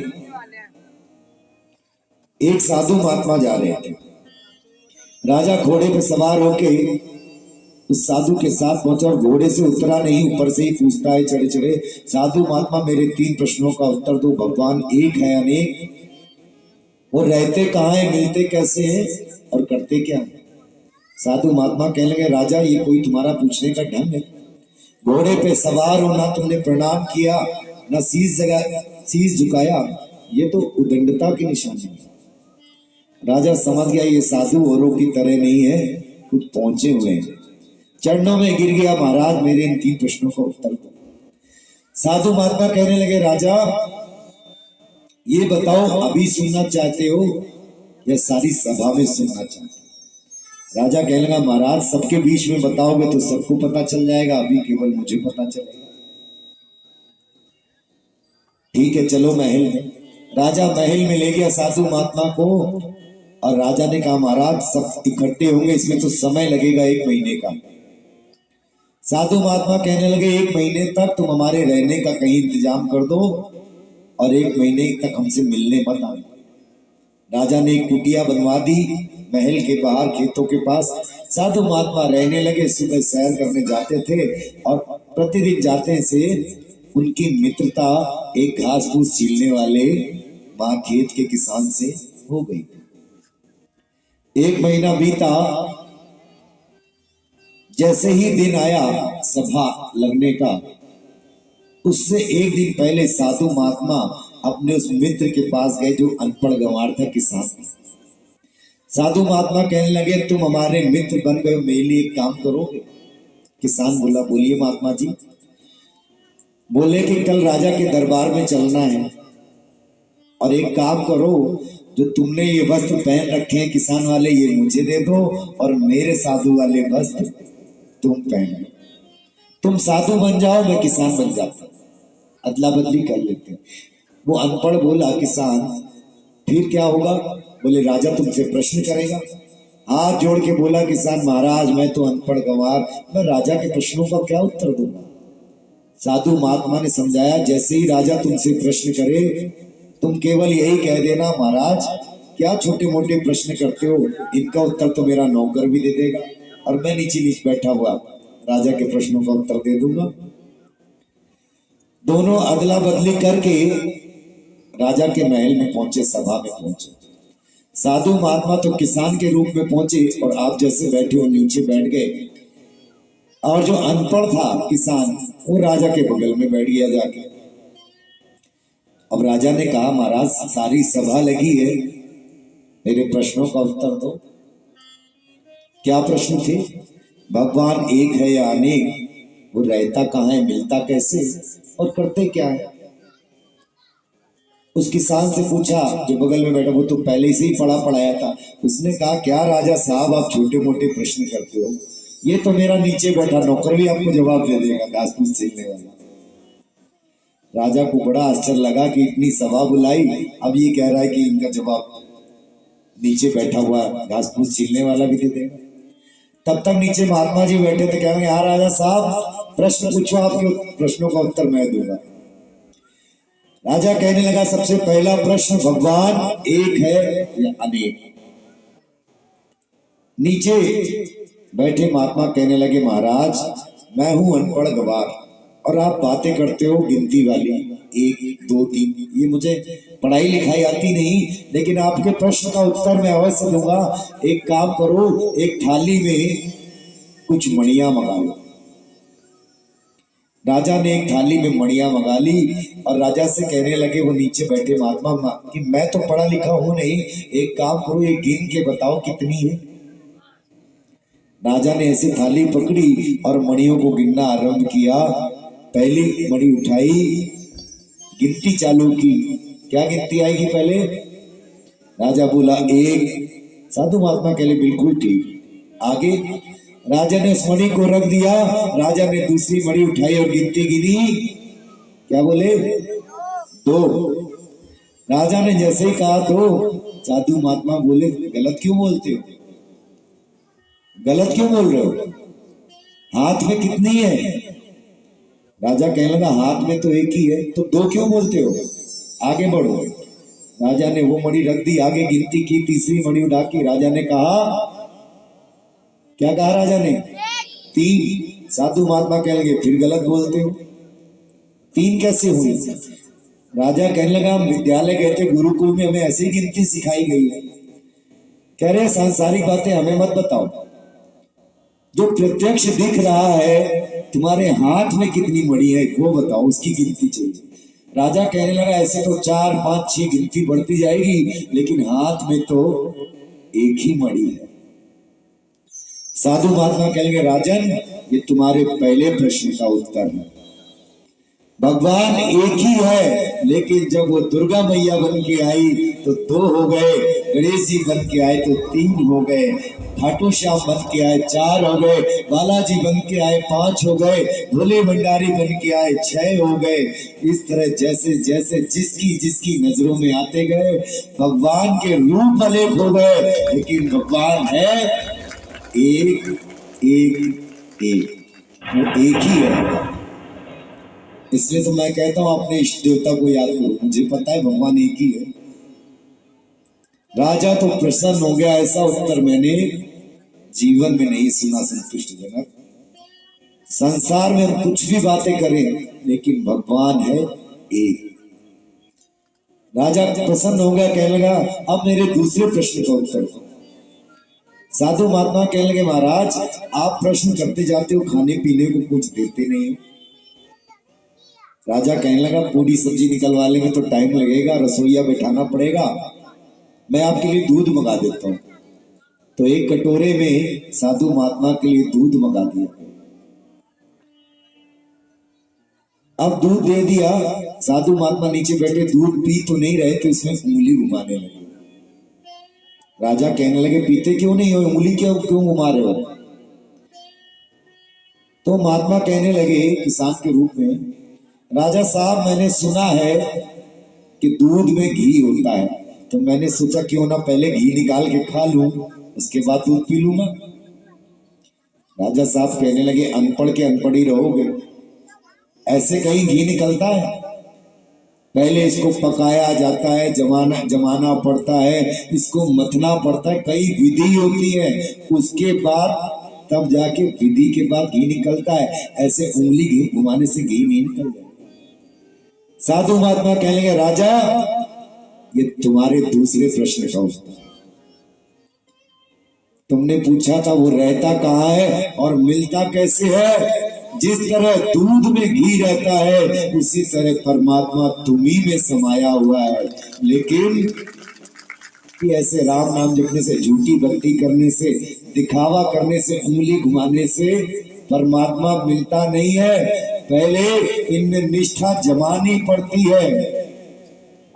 एक साधु महात्मा जा रहे थे। राजा घोड़े पे सवार होके उस साधु के साथ पहुंचा और घोड़े से उतरा नहीं, ऊपर से ही पूछता है चढ़े चढ़े, साधु महात्मा मेरे 3 प्रश्नों का उत्तर दो, भगवान एक है अनेक, वो रहते कहाँ है, मिलते कैसे हैं और करते क्या है? साधु महात्मा कहने लगे, राजा ये कोई तुम्हारा पूछने का ढंग है? घोड़े पे सवार हो, ना तुमने प्रणाम किया, ना शीश झुकाया, ये तो उदंडता की निशानी है। राजा समझ गया ये साधु औरों की तरह नहीं है, खुद पहुंचे हुए हैं। चरणों में गिर गया, महाराज मेरे इन 3 प्रश्नों का उत्तर दो। साधु महात्मा कहने लगे, राजा ये बताओ अभी सुनना चाहते हो या सारी सभा में सुनना चाहते हो? राजा कहने लगा, महाराज सबके बीच में बताओगे तो सबको पता चल जाएगा, अभी केवल मुझे पता चलेगा। ठीक है चलो महल में। राजा महल में ले गया साधु महात्मा को और राजा ने कहा, महाराज सब इकट्ठे होंगे, इसमें तो समय लगेगा 1 महीने का। साधु महात्मा कहने लगे, 1 महीने तक तुम हमारे रहने का कहीं इंतजाम कर दो और 1 महीने तक हमसे मिलने मत आना। राजा ने एक कुटिया बनवा दी महल के बाहर खेतों के पास। साधु महात्मा रहने लगे, सुबह सैर करने जाते थे और प्रतिदिन जाते से उनकी मित्रता एक घास फूस छीलने वाले वहां खेत के किसान से हो गई। 1 महीना बीता, जैसे ही दिन आया सभा लगने का, उससे 1 दिन पहले साधु महात्मा अपने उस मित्र के पास गए जो अनपढ़ गंवार था, किसान। साधु महात्मा कहने लगे, तुम हमारे मित्र बन गए, मेरे लिए एक काम करोगे? किसान बोला, बोलिए महात्मा जी। बोले कि कल राजा के दरबार में चलना है और एक काम करो, जो तुमने ये वस्त्र पहन रखे हैं किसान वाले, ये मुझे दे दो और मेरे साधु वाले वस्त्र तुम पहन लो। तुम साधु बन जाओ, मैं किसान बन जाता, अदला बदली कर लेते। वो अनपढ़ बोला, किसान फिर क्या होगा? बोले, राजा तुमसे प्रश्न करेगा। हाथ जोड़ के बोला किसान, महाराज मैं तो अनपढ़ गंवार, मैं राजा के प्रश्नों का क्या उत्तर दूंगा? साधु महात्मा ने समझाया, जैसे ही राजा तुमसे प्रश्न करे तुम केवल यही कह देना, महाराज क्या छोटे मोटे प्रश्न करते हो, इनका उत्तर तो मेरा नौकर भी दे देगा और मैं नीचे नीचे बैठा हुआ राजा के प्रश्नों का उत्तर दे दूंगा। दोनों अदला बदली करके राजा के महल में पहुंचे, सभा में पहुंचे। साधु महात्मा तो किसान के रूप में पहुंचे और आप जैसे बैठे हो नीचे बैठ गए, और जो अनपढ़ था किसान वो राजा के बगल में बैठ गया जाके। अब राजा ने कहा, महाराज सारी सभा लगी है, मेरे प्रश्नों का उत्तर दो। क्या प्रश्न थे? भगवान एक है या अनेक, वो रहता कहाँ है, मिलता कैसे और करते क्या है? उस किसान से पूछा जो बगल में बैठा, वो तो पहले से ही पढ़ा पढ़ाया था। उसने कहा, क्या राजा साहब आप छोटे मोटे प्रश्न करते हो, ये तो मेरा नीचे बैठा नौकर भी आपको जवाब दे देगा, घास फूस छीलने वाला। राजा को बड़ा आश्चर्य लगा कि इतनी सभा बुलाई, अब ये कह रहा है कि इनका जवाब नीचे बैठा हुआ घास फूस छीलने वाला भी दे देगा। तब तक नीचे महात्मा जी बैठे थे, कह रहे, हाँ राजा साहब प्रश्न पूछो, आपके प्रश्नों का उत्तर मैं दूंगा। राजा कहने लगा, सबसे पहला प्रश्न, भगवान एक है या अनेक? नीचे बैठे महात्मा कहने लगे, महाराज मैं हूं अनपढ़ गंवार और आप बातें करते हो गिनती वाली, 1 2 3, ये मुझे पढ़ाई लिखाई आती नहीं, लेकिन आपके प्रश्न का उत्तर मैं अवश्य दूंगा। एक काम करो, एक थाली में कुछ मणियां मंगा लो। राजा ने एक थाली में मणियां मंगा ली और राजा से कहने लगे वो नीचे बैठे महात्मा कि मैं तो पढ़ा लिखा हूं नहीं, एक काम करो, ये गिन के बताओ कितनी है। राजा ने ऐसी थाली पकड़ी और मणियों को गिनना आरंभ किया। पहली मणि उठाई, गिनती चालू की। क्या गिनती आएगी पहले? राजा बोला 1। साधु महात्मा के लिए बिल्कुल ठीक। आगे राजा ने उस मणि को रख दिया। राजा ने दूसरी मणि उठाई और गिनती गिनी। क्या बोले? 2। राजा ने जैसे ही कहा 2, साधु महात्मा बोले, गलत क्यों बोलते हो, गलत क्यों बोल रहे हो, हाथ में कितनी है? राजा कहने लगा, हाथ में तो एक ही है, तो 2 क्यों बोलते हो, आगे बढ़ो। राजा ने वो मणि रख दी, आगे गिनती की, तीसरी मणि उठा के राजा ने कहा, क्या कहा राजा ने? 3। साधु महात्मा कहने लगे फिर गलत बोलते हो, 3 कैसे हुई? राजा कहने लगा, हम विद्यालय गए थे, गुरुकुल में हमें ऐसी गिनती सिखाई गई है। कह रहे सांसारिक बातें हमें मत बताओ, जो प्रत्यक्ष दिख रहा है, तुम्हारे हाथ में कितनी मणि है वो बताओ, उसकी गिनती चाहिए। राजा कहने लगा, ऐसे तो 4, 5, 6 गिनती बढ़ती जाएगी, लेकिन हाथ में तो एक ही मणि है। साधु महात्मा कहेंगे, राजन ये तुम्हारे पहले प्रश्न का उत्तर है। भगवान एक ही है, लेकिन जब वो दुर्गा मैया बन के आई तो 2 हो गए, गणेश जी बन के आए तो 3 हो गए, खाटू श्याम बन के आए 4 हो गए, बालाजी बन के आए 5 हो गए, भोले भंडारी बन के आए 6 हो गए। इस तरह जैसे जैसे जिसकी जिसकी नजरों में आते गए, भगवान के रूप अनेक हो गए, लेकिन भगवान है एक एक एक, वो एक ही है। इसलिए तो मैं कहता हूं अपने इष्ट देवता को याद करो, मुझे पता है भगवान एक ही है। राजा तो प्रसन्न हो गया, ऐसा उत्तर मैंने जीवन में नहीं सुना संतुष्टिजनक। संसार में हम कुछ भी बातें करें, लेकिन भगवान है एक। राजा प्रसन्न हो गया, कहने लगा अब मेरे दूसरे प्रश्न का उत्तर दो। साधु महात्मा कहने लगे, महाराज आप प्रश्न करते जाते हो, खाने पीने को कुछ देते नहीं हो। राजा कहने लगा, पूरी सब्जी निकलवाने में तो टाइम लगेगा, रसोईया बैठाना पड़ेगा, मैं आपके लिए दूध मंगा देता हूँ। तो एक कटोरे में साधु महात्मा के लिए दूध मंगा दिया। अब दूध दे दिया, साधु महात्मा नीचे बैठे दूध पी तो नहीं रहे थे, उसमें उंगली घुमाने लगे। राजा कहने लगे, पीते क्यों नहीं हो, उंगली क्यों घुमा रहे हो? तो महात्मा कहने लगे किसान के रूप में, राजा साहब मैंने सुना है कि दूध में घी होता है, तो मैंने सोचा क्यों ना पहले घी निकाल के खा लूं, उसके बाद दूध पी लूंगा। राजा साहब कहने लगे, अनपढ़ के अनपढ़ ही रहोगे, ऐसे कहीं घी निकलता है? पहले इसको पकाया जाता है, जमाना पड़ता है, इसको मथना पड़ता है, कई विधि होती है, उसके बाद तब जाके विधि के बाद घी निकलता है। ऐसे उंगली घी घुमाने से घी नहीं निकलता। साधु महात्मा कहने लगे, राजा ये तुम्हारे दूसरे प्रश्न का उत्तर। तुमने पूछा था वो रहता कहाँ है और मिलता कैसे है। जिस तरह दूध में घी रहता है, उसी तरह परमात्मा तुम्ही में समाया हुआ है। लेकिन कि ऐसे राम नाम जपने से, झूठी भक्ति करने से, दिखावा करने से, उंगली घुमाने से परमात्मा मिलता नहीं है। पहले इनमें निष्ठा जमानी पड़ती है,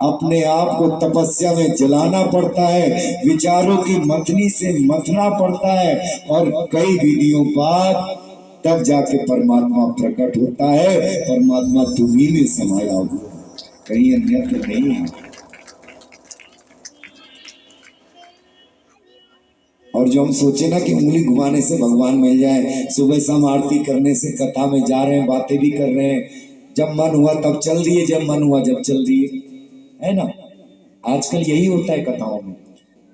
अपने आप को तपस्या में जलाना पड़ता है, विचारों की मथनी से मथना पड़ता है, और कई विधियों बाद तब जाके परमात्मा प्रकट होता है। परमात्मा तुम्ही में समाया हुआ, कहीं अन्यत्र नहीं है। और जो हम सोचे ना कि उंगली घुमाने से भगवान मिल जाए, सुबह शाम आरती करने से, कथा में जा रहे हैं, बातें भी कर रहे हैं, जब मन हुआ तब चल रही है, जब मन हुआ जब चल रही है ना। आजकल यही होता है कथाओं में।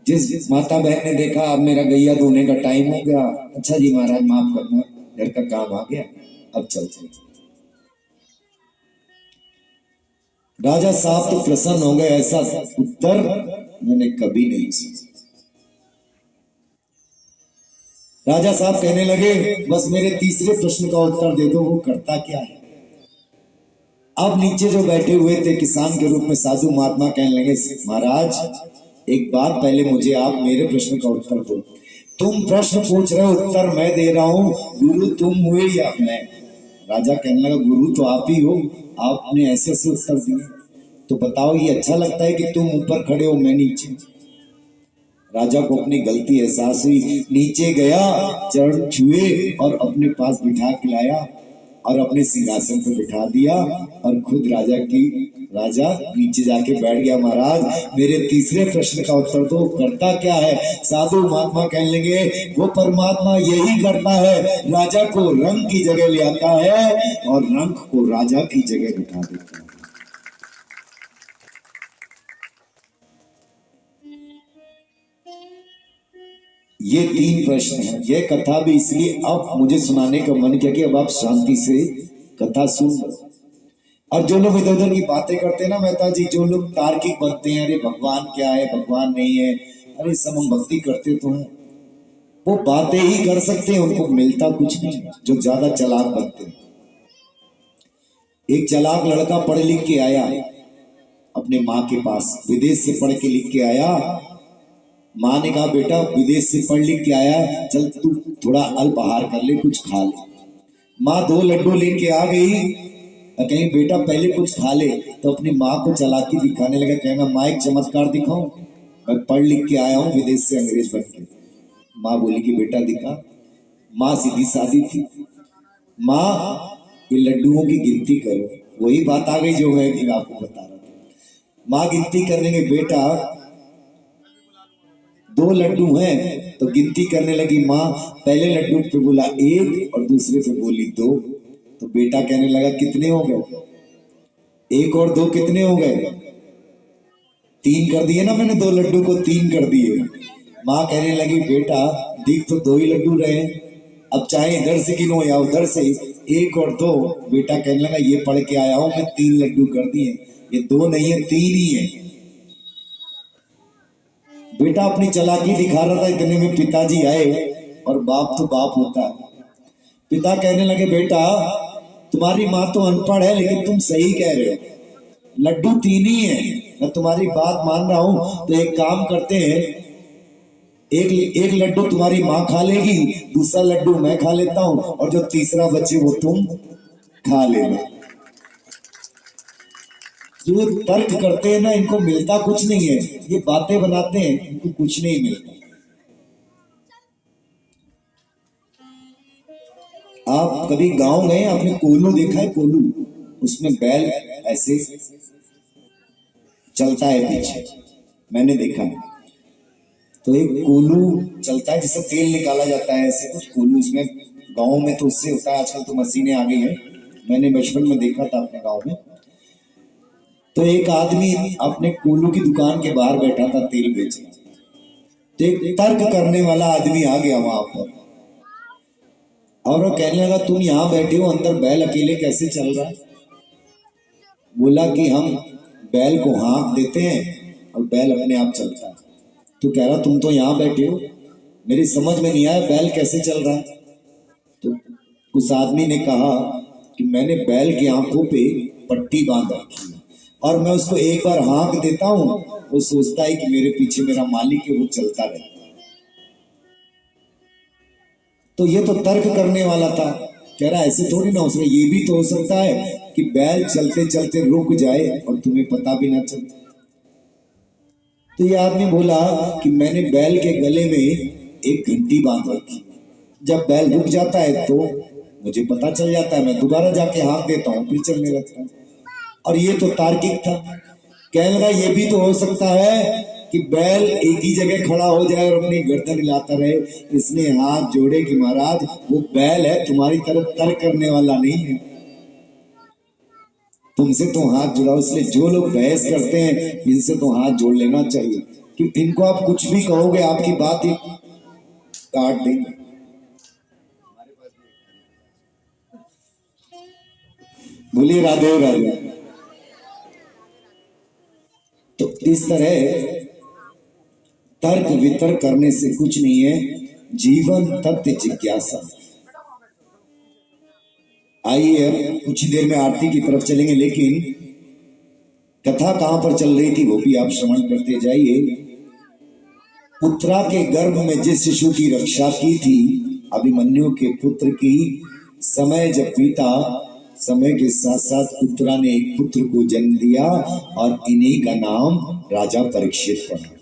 जिस माता बहन ने देखा अब मेरा गैया धोने का टाइम हो गया, अच्छा जी महाराज माफ करना, घर का काम आ गया, अब चलते। राजा साहब तो प्रसन्न हो गए, ऐसा उत्तर मैंने कभी नहीं सुना। राजा साहब कहने लगे, बस मेरे तीसरे प्रश्न का उत्तर दे दो, वो करता क्या है। अब नीचे जो बैठे हुए थे किसान के रूप में साधु महात्मा कहने लगे, महाराज एक बात पहले मुझे आप मेरे प्रश्न का उत्तर दो। तुम प्रश्न पूछ रहे हो, उत्तर मैं दे रहा हूं, गुरु तुम हुए या मैं? राजा कहने लगा, गुरु तो आप ही हो, आपने ऐसे ऐसे उत्तर दिए, तो बताओ ये अच्छा लगता है कि तुम ऊपर खड़े हो मैं नीचे? राजा को अपनी गलती एहसास हुई, नीचे गया, चरण छुए और अपने पास बिठा के लाया और अपने सिंहासन पर बिठा दिया, और खुद राजा नीचे जाके बैठ गया। महाराज मेरे तीसरे प्रश्न का उत्तर दो, करता क्या है? साधु महात्मा कहने लगे, वो परमात्मा यही करता है, राजा को रंग की जगह ले आता है और रंग को राजा की जगह बिठा देता है। ये 3 प्रश्न हैं। यह कथा भी इसलिए अब मुझे सुनाने का मन किया कि अब आप शांति से कथा सुन लो। और जो लोग इधर उधर की बातें करते हैं ना मेहता जी, जो लोग तार्किक बनते हैं, अरे भगवान क्या है, भगवान नहीं है, अरे सब हम भक्ति करते तो हैं, वो बातें ही कर सकते हैं, उनको मिलता कुछ नहीं। जो ज्यादा चालाक बनते हैं। एक चालाक लड़का पढ़ लिख के आया अपने माँ के पास, विदेश से पढ़ के लिख के आया। माँ ने कहा बेटा विदेश से पढ़ लिख के आया, चल तू थोड़ा अल्पाहार कर ले, कुछ खा ले। माँ 2 लड्डू लेके आ गई, कहीं बेटा पहले कुछ खा ले। तो अपनी माँ को चालाकी दिखाने लगा, कहेगा माँ एक चमत्कार दिखाऊं, मैं पढ़ लिख के आया हूँ विदेश से अंग्रेज बन के। माँ बोली कि बेटा दिखा। माँ सीधी सादी थी, माँ ये लड्डुओं की गिनती करो। वही बात आ गई जो मैं भी आपको बता रहा था। माँ गिनती करने में, बेटा 2 लड्डू हैं, तो गिनती करने लगी माँ। पहले लड्डू पे बोला 1 और दूसरे पे बोली 2। तो बेटा कहने लगा कितने हो गए? 1 और 2 कितने हो गए? 3 कर दिए ना मैंने, 2 लड्डू को 3 कर दिए। माँ कहने लगी बेटा देख तो 2 ही लड्डू रहे, अब चाहे इधर से गिनो या उधर से, 1 और 2। बेटा कहने लगा ये पढ़ के आया हूं मैं, 3 लड्डू कर दिए, ये 2 नहीं है 3 ही है। बेटा अपनी चालाकी दिखा रहा था, इतने में पिताजी आए, और बाप तो बाप होता है। पिता कहने लगे बेटा तुम्हारी माँ तो अनपढ़ है, लेकिन तुम सही कह रहे हो, लड्डू 3 ही है, मैं तुम्हारी बात मान रहा हूं। तो एक काम करते हैं, एक लड्डू तुम्हारी माँ खा लेगी, दूसरा लड्डू मैं खा लेता हूं, और जो तीसरा बचे वो तुम खा लेना। जो तर्क करते हैं ना, इनको मिलता कुछ नहीं है, ये बातें बनाते हैं, इनको कुछ नहीं मिलता। आप कभी गांव गए, आपने कोलू देखा है? कोलू, उसमें बैल ऐसे चलता है पीछे, मैंने देखा है। तो एक कोलू चलता है जिससे तेल निकाला जाता है, ऐसे कुछ कोलू उसमें गांव में तो उससे होता है, आजकल तो मशीनें आ गई है, मैंने बचपन में देखा था अपने गांव में। तो एक आदमी अपने कोलू की दुकान के बाहर बैठा था तेल बेचने। तो एक तर्क करने वाला आदमी आ गया वहां पर, और वो कहने लगा तुम यहाँ बैठे हो, अंदर बैल अकेले कैसे चल रहा है? बोला कि हम बैल को हाँक देते हैं और बैल अपने आप चलता है। तो कह रहा तुम तो यहाँ बैठे हो, मेरी समझ में नहीं आया बैल कैसे चल रहा है। तो उस आदमी ने कहा कि मैंने बैल की आंखों पे पट्टी बांध रखी है, और मैं उसको एक बार हाँक देता हूँ, वो सोचता है कि मेरे पीछे मेरा मालिक है, वो चलता रहता है। तो ये तो तर्क करने वाला था, कह रहा ऐसे थोड़ी ना, उसमें ये भी तो हो सकता है कि बैल चलते चलते रुक जाए और तुम्हें पता भी ना चले। तो ये आदमी बोला कि मैंने बैल के गले में एक घंटी बांध रखी, जब बैल रुक जाता है तो मुझे पता चल जाता है, मैं दोबारा जाके हाँक देता हूँ, फिर चलने लगता है। और ये तो तार्किक था। कहने लगा ये भी तो हो सकता है कि बैल एक ही जगह खड़ा हो जाए और अपनी गर्दन हिलाता रहे। इसने हाथ जोड़े कि महाराज वो बैल है, तुम्हारी तरफ तर्क करने वाला नहीं है, तुमसे तो हाथ जुड़ाओ। इसलिए जो लोग बहस करते हैं इनसे तो हाथ जोड़ लेना चाहिए, कि इनको आप कुछ भी कहोगे आपकी बात ही काट देंगे। बोलिए राधे राधे। तो इस तरह तर्क वितर्क करने से कुछ नहीं है, जीवन तत्व जिज्ञासा। आइए अब कुछ ही देर में आरती की तरफ चलेंगे, लेकिन कथा कहां पर चल रही थी वो भी आप श्रवण करते जाइए। उत्तरा के गर्भ में जिस शिशु की रक्षा की थी, अभिमन्यु के पुत्र की, समय जब बीता, समय के साथ साथ उत्तरा ने एक पुत्र को जन्म दिया और इन्हीं का नाम राजा परीक्षित पड़ा।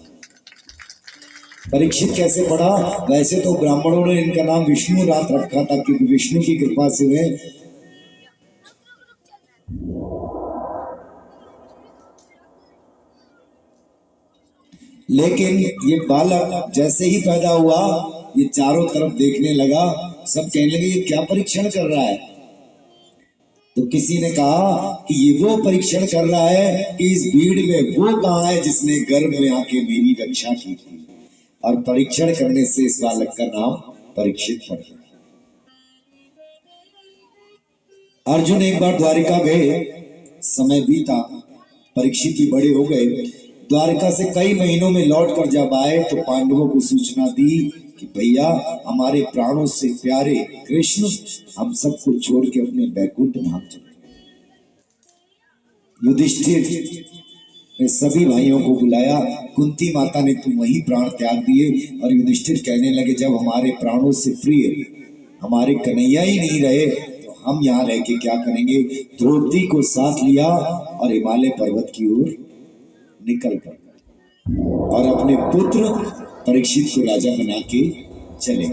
परीक्षित कैसे पड़ा? वैसे तो ब्राह्मणों ने इनका नाम विष्णु रात रखा था, क्योंकि विष्णु की कृपा से वे, लेकिन ये बालक जैसे ही पैदा हुआ ये चारों तरफ देखने लगा, सब कहने लगे ये क्या परीक्षण कर रहा है। तो किसी ने कहा कि ये वो परीक्षण कर रहा है कि इस भीड़ में वो कहाँ है जिसने गर्भ में आके मेरी रक्षा की थी। और परीक्षण करने से इस बालक का नाम परीक्षित पड़ गया। अर्जुन एक बार द्वारिका गए, समय बीता, परीक्षित भी बड़े हो गए। द्वारिका से कई महीनों में लौट कर जब आए तो पांडवों को सूचना दी कि भैया हमारे प्राणों से प्यारे कृष्ण हम सबको छोड़ के अपने बैकुंठ धाम चले। युधिष्ठिर ने सभी भाइयों को बुलाया, कुंती माता ने तो वही प्राण त्याग दिए और युधिष्ठिर कहने लगे जब हमारे प्राणों से प्रिय हमारे कन्हैया ही नहीं रहे तो हम यहाँ रह के क्या करेंगे। द्रौपदी को साथ लिया और हिमालय पर्वत की ओर निकल पड़े और अपने पुत्र परीक्षित को राजा बना के चले।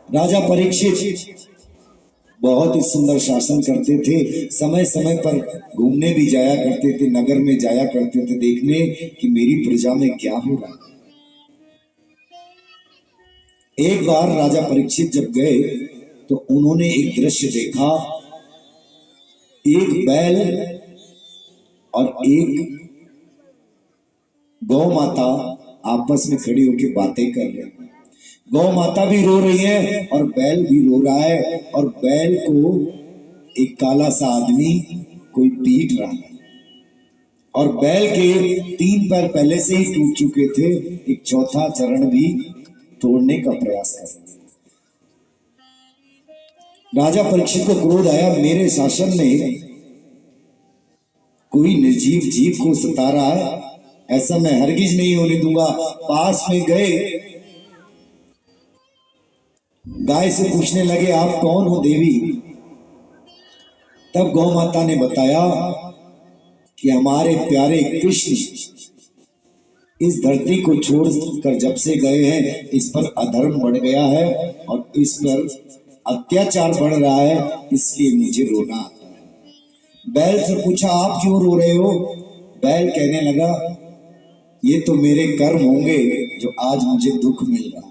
राजा परीक्षित बहुत ही सुंदर शासन करते थे, समय समय पर घूमने भी जाया करते थे, नगर में जाया करते थे देखने कि मेरी प्रजा में क्या हो रहा है। एक बार राजा परीक्षित जब गए तो उन्होंने एक दृश्य देखा, एक बैल और एक गौ माता आपस में खड़ी होकर बातें कर रहे हैं। गौ माता भी रो रही है और बैल भी रो रहा है और बैल को एक काला सा आदमी कोई पीट रहा है और बैल के 3 पैर पहले से ही टूट चुके थे, एक चौथा चरण भी तोड़ने का प्रयास कर रहे। राजा परीक्षित को क्रोध आया, मेरे शासन में कोई निर्जीव जीव को सता रहा है, ऐसा मैं हरगिज नहीं होने दूंगा। पास में गए, गाय से पूछने लगे आप कौन हो देवी। तब गौ माता ने बताया कि हमारे प्यारे कृष्ण इस धरती को छोड़कर जब से गए हैं इस पर अधर्म बढ़ गया है और इस पर अत्याचार बढ़ रहा है, इसलिए मुझे रोना आता है। बैल से पूछा आप क्यों रो रहे हो। बैल कहने लगा ये तो मेरे कर्म होंगे जो आज मुझे दुख मिल रहा है।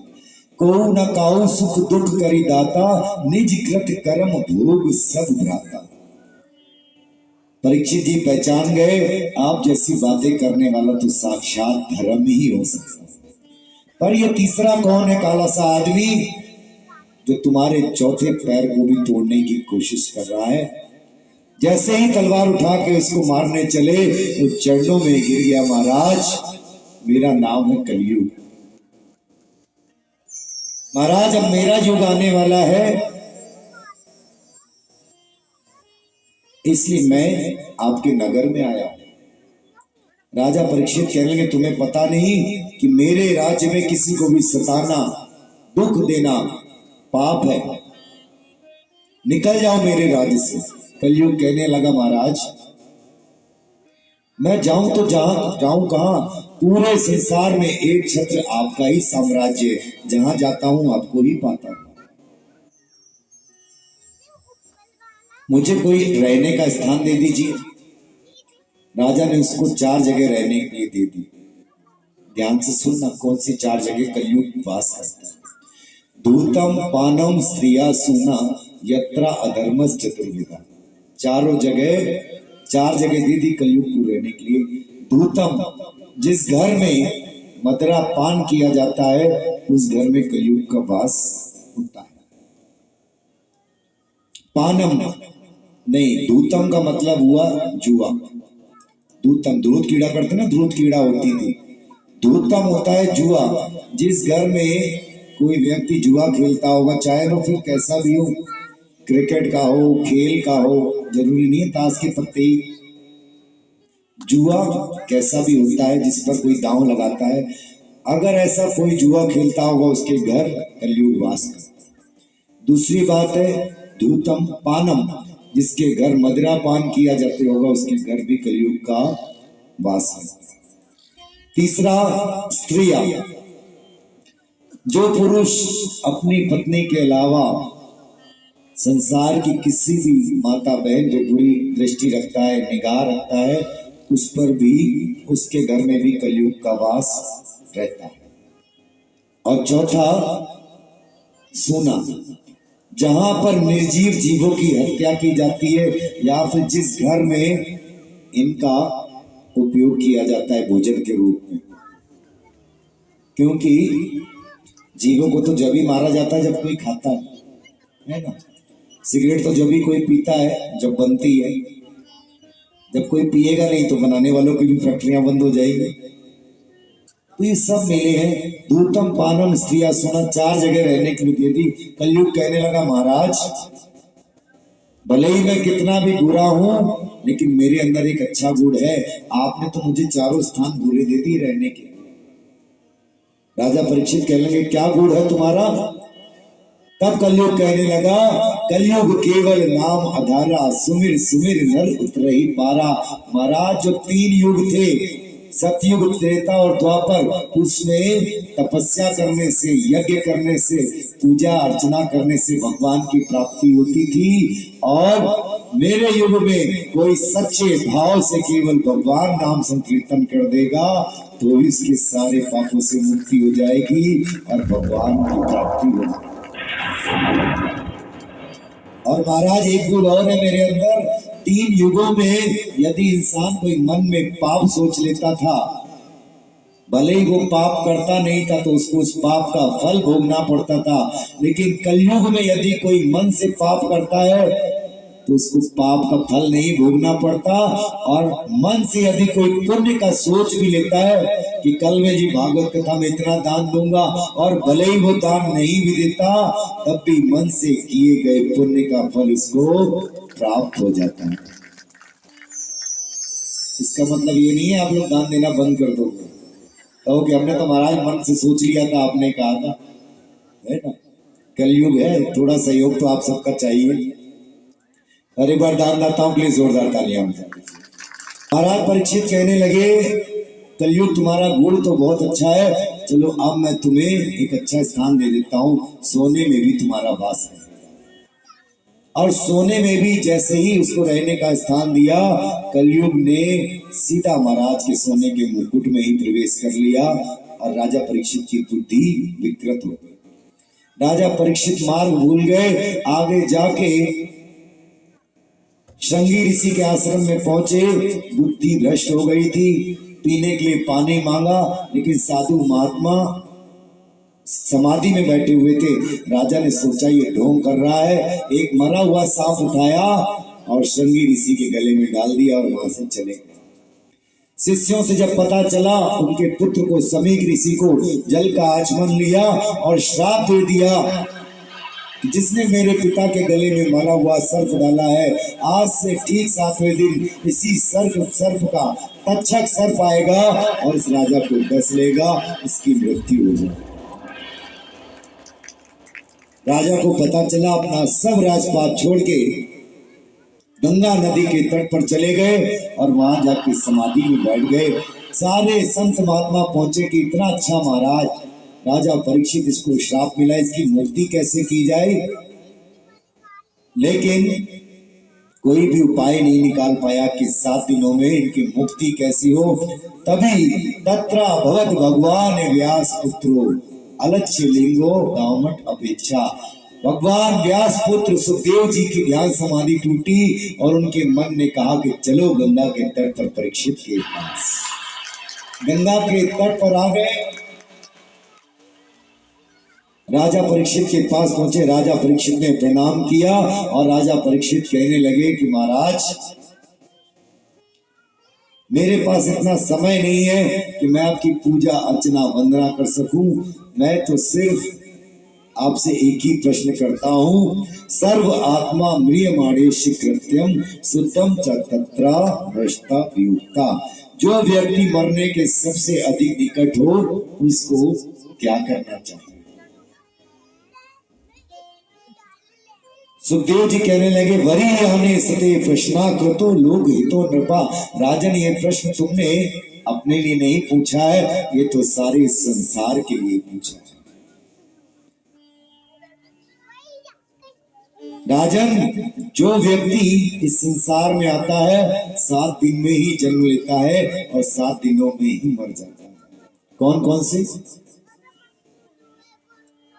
को न काऊ सुख दुख करी दाता, निज कृत कर्म भोग सब भ्राता। परीक्षित जी पहचान गए आप जैसी बातें करने वाला तो साक्षात धर्म ही हो सकता है, पर ये तीसरा कौन है काला सा आदमी जो तुम्हारे चौथे पैर को भी तोड़ने की कोशिश कर रहा है। जैसे ही तलवार उठा के उसको मारने चले तो चरणों में गिर गया, महाराज मेरा नाम है कलयुग, महाराज अब मेरा युग आने वाला है, इसलिए मैं आपके नगर में आया हूं। राजा परीक्षित कहने लगे तुम्हें पता नहीं कि मेरे राज्य में किसी को भी सताना दुख देना पाप है, निकल जाओ मेरे राज्य से। कलयुग कहने लगा महाराज मैं जाऊं तो जाऊं कहां, पूरे संसार में एक छत्र आपका ही साम्राज्य है, जहां जाता हूं आपको ही पाता हूं। मुझे कोई रहने का स्थान दे दीजिए। राजा ने उसको 4 जगह रहने के लिए दे दी। ध्यान से सुनना कौन सी 4 जगह कलयुग वास करता है। धूतम पानम स्त्रिया सुना यत्रा अधर्मस चतुर्विधा। 4 जगह दे दी कलयुग को रहने के लिए। धूतम जिस घर में मदिरा पान किया जाता है उस घर में कलयुग का वास होता है। पानम नहीं, धूतम का मतलब हुआ जुआ। धूतम ध्रुत कीड़ा करते ना, ध्रुत कीड़ा होती थी। धूतम होता है जुआ। जिस घर में कोई व्यक्ति जुआ खेलता होगा, चाहे वो फिर कैसा भी हो, क्रिकेट का हो, खेल का हो, जरूरी नहीं है ताश के पत्ते, जुआ कैसा भी होता है जिस पर कोई दांव लगाता है, अगर ऐसा कोई जुआ खेलता होगा उसके घर कलयुग वास करता है। दूसरी बात है धूतम पानम, जिसके घर मदिरा पान किया जाते होगा उसके घर भी कलयुग का वास है। तीसरा स्त्रिया, जो पुरुष अपनी पत्नी के अलावा संसार की किसी भी माता बहन जो बुरी दृष्टि रखता है, निगाह रखता है, उस पर भी उसके घर में भी कलयुग का वास रहता है। और चौथा सोना, जहां पर निर्जीव जीवों की हत्या की जाती है या फिर जिस घर में इनका उपयोग किया जाता है भोजन के रूप में, क्योंकि जीवों को तो जब ही मारा जाता है जब कोई खाता है ना। सिगरेट तो जब भी कोई पीता है जब बनती है, जब कोई पिएगा नहीं तो बनाने वालों की भी फैक्ट्रियां बंद हो जाएगी। तो ये सब मिले हैं। दूतम पानम स्त्रिया सोना, 4 जगह रहने के लिए दे दी। कलयुग कहने लगा महाराज भले ही मैं कितना भी बुरा हूं लेकिन मेरे अंदर एक अच्छा गुण है, आपने तो मुझे 4 स्थान बुरे दे दिए रहने के। राजा परीक्षित कहने लगे क्या गुण है तुम्हारा? तब कलयुग कहने लगा कलयुग केवल नाम आधारा, सुमिर सुमिर नर उतरहि पारा। महाराज जो 3 युग थे, सतयुग, त्रेता और द्वापर, उसमें तपस्या करने से, यज्ञ करने से, पूजा अर्चना करने से भगवान की प्राप्ति होती थी। और मेरे युग में कोई सच्चे भाव से केवल भगवान नाम संकीर्तन कर देगा तो इसके सारे पापों से मुक्ति हो जाएगी और भगवान की प्राप्ति हो जाएगी। और महाराज एक गुण और है मेरे अंदर, 3 युगों में यदि इंसान कोई मन में पाप सोच लेता था, भले ही वो पाप करता नहीं था तो उसको उस पाप का फल भोगना पड़ता था, लेकिन कलयुग में यदि कोई मन से पाप करता है तो उसको पाप का फल नहीं भोगना पड़ता। और मन से यदि कोई पुण्य का सोच भी लेता है कि कल मैं जी भागवत कथा में इतना दान दूंगा, और भले ही वो दान नहीं भी देता तब भी मन से किए गए पुण्य का फल उसको प्राप्त हो जाता है। इसका मतलब ये नहीं है आप लोग दान देना बंद कर दोगे, कहो कि हमने तो महाराज मन से सोच लिया था, आपने कहा था, है ना। कलयुग है, थोड़ा सहयोग तो आप सबका चाहिए। अरे बार दानदाताओं के लिए जोरदार तालियां। महाराज परीक्षित कहने लगे कलयुग तुम्हारा गुण तो बहुत अच्छा है, चलो अब मैं तुम्हें एक अच्छा स्थान दे देता हूँ, सोने में भी तुम्हारा वास है। और सोने में भी जैसे ही उसको रहने का स्थान दिया, कलयुग ने सीधा महाराज के सोने के मुकुट में ही प्रवेश कर लिया और राजा परीक्षित की बुद्धि विकृत हो गई। राजा परीक्षित मार्ग भूल गए, आगे जाके श्रृंगी ऋषि के आश्रम में पहुंचे, बुद्धि भ्रष्ट हो गई थी। पीने के लिए पानी मांगा लेकिन साधु महात्मा समाधि में बैठे हुए थे। राजा ने सोचा ये ढोंग कर रहा है, एक मरा हुआ सांप उठाया और श्रृंगी ऋषि के गले में डाल दिया और वहां से चले गए। शिष्यों से जब पता चला, उनके पुत्र को समीक ऋषि को जल का आचमन लिया और श्राप दे दिया, जिसने मेरे पिता के गले में मरा हुआ सर्प डाला है, आज से ठीक 7वें दिन इसी सर्प का तक्षक सर्प आएगा और इस राजा को डस लेगा, इसकी मृत्यु हो जाएगी। राजा को पता चला, अपना सब राजपाट छोड़ के गंगा नदी के तट पर चले गए और वहां जाके समाधि में बैठ गए। सारे संत महात्मा पहुंचे कि इतना अच्छा महाराज, राजा परीक्षित इसको श्राप मिला, इसकी मुक्ति कैसे की जाए, लेकिन कोई भी उपाय नहीं निकाल पाया कि 7 दिनों में इनकी मुक्ति कैसी हो। तभी तत्रा भगत भगवान व्यास पुत्रो अलक्ष्य लिंगो गावमठ अपेक्षा, भगवान व्यास पुत्र सुखदेव जी की ध्यान समाधि टूटी और उनके मन ने कहा कि चलो गंगा के तट पर परीक्षित के पास। गंगा के तट पर आ गए, राजा परीक्षित के पास पहुंचे। राजा परीक्षित ने प्रणाम किया और राजा परीक्षित कहने लगे कि महाराज मेरे पास इतना समय नहीं है कि मैं आपकी पूजा अर्चना वंदना कर सकूं, मैं तो सिर्फ आपसे एक ही प्रश्न करता हूं, सर्व आत्मा म्रियमाणेश कृत्यम सुतम च तत्रा भ्रष्टा वियुक्ता, जो व्यक्ति मरने के सबसे अधिक निकट हो उसको क्या करना चाहिए। सुखदेव जी कहने लगे वरीयाने सते प्रश्नाकृतो लोक हितो नृपा, राजन ये प्रश्न तुमने अपने लिए नहीं पूछा है, ये तो सारे संसार के लिए पूछा है। राजन जो व्यक्ति इस संसार में आता है 7 दिन में ही जन्म लेता है और 7 दिनों में ही मर जाता है। कौन कौन से?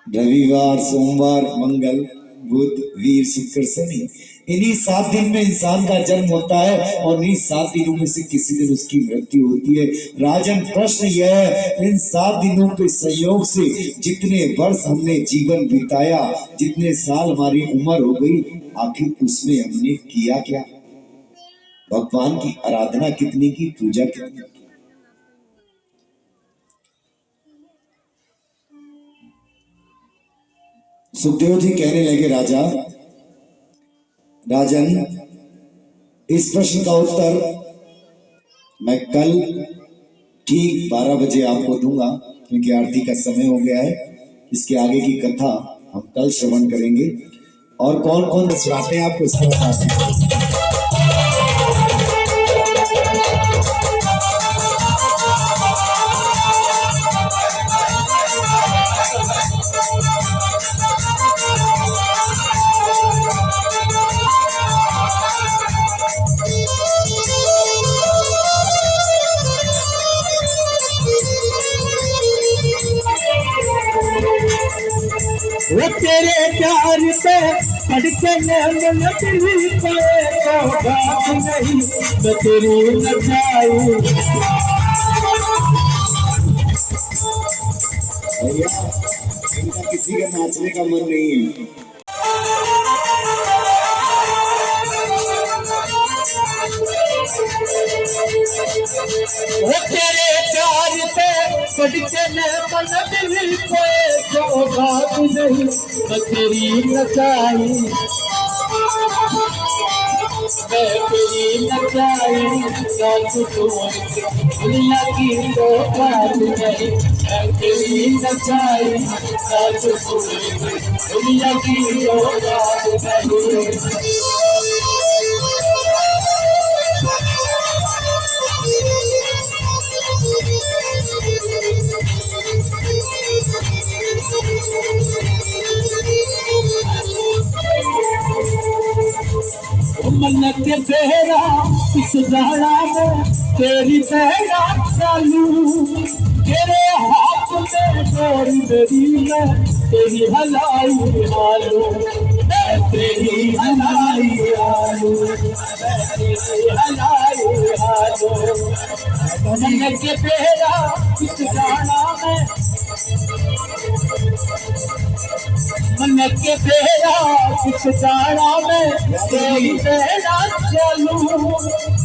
रविवार, सोमवार, मंगल, बुध, वीर, शुक्र, शनि, इन्हीं 7 दिन में इंसान का जन्म होता है और इन्हीं 7 दिनों में से किसी दिन उसकी मृत्यु होती है। राजन, प्रश्न यह है, इन 7 दिनों के संयोग से जितने वर्ष हमने जीवन बिताया, जितने साल हमारी उम्र हो गई, आखिर उसमें हमने किया क्या? भगवान की आराधना कितनी की, पूजा कितनी की? सुखदेव जी कहने लगे, राजन, इस प्रश्न का उत्तर मैं कल ठीक 12 बजे आपको दूंगा, क्योंकि आरती का समय हो गया है। इसके आगे की कथा हम कल श्रवण करेंगे। और कौन कौन सुनाते हैं आपको इसके बताते हैं। वो तेरे प्यार पे पढ़ के नैन दिल पे तो बात नहीं, मैं तेरी न जाऊं। भैया, इनका किसी का नाचने का मन नहीं है। वो तेरे प्यार पे पढ़ के नैन दिल पे तो बात नहीं, मैं तेरी न जाऊं। मैं तेरी न जाऊं, रात दुनिया की तो बात नहीं, मैं तेरी न जाऊं, रात दुनिया की तो बात नहीं। मन के तेरा इस जाड़ा में तेरी तेरा चालू, तेरे हाथ में डोर मेरी मैं तेरी हलाई हालू, मैं तेरी हलाई हालू, मैं तेरी हलाई हालू। मन के तेरा इस जाड़ा में, मन के तेरा इस जाड़ा में तेरी तेरा चालू,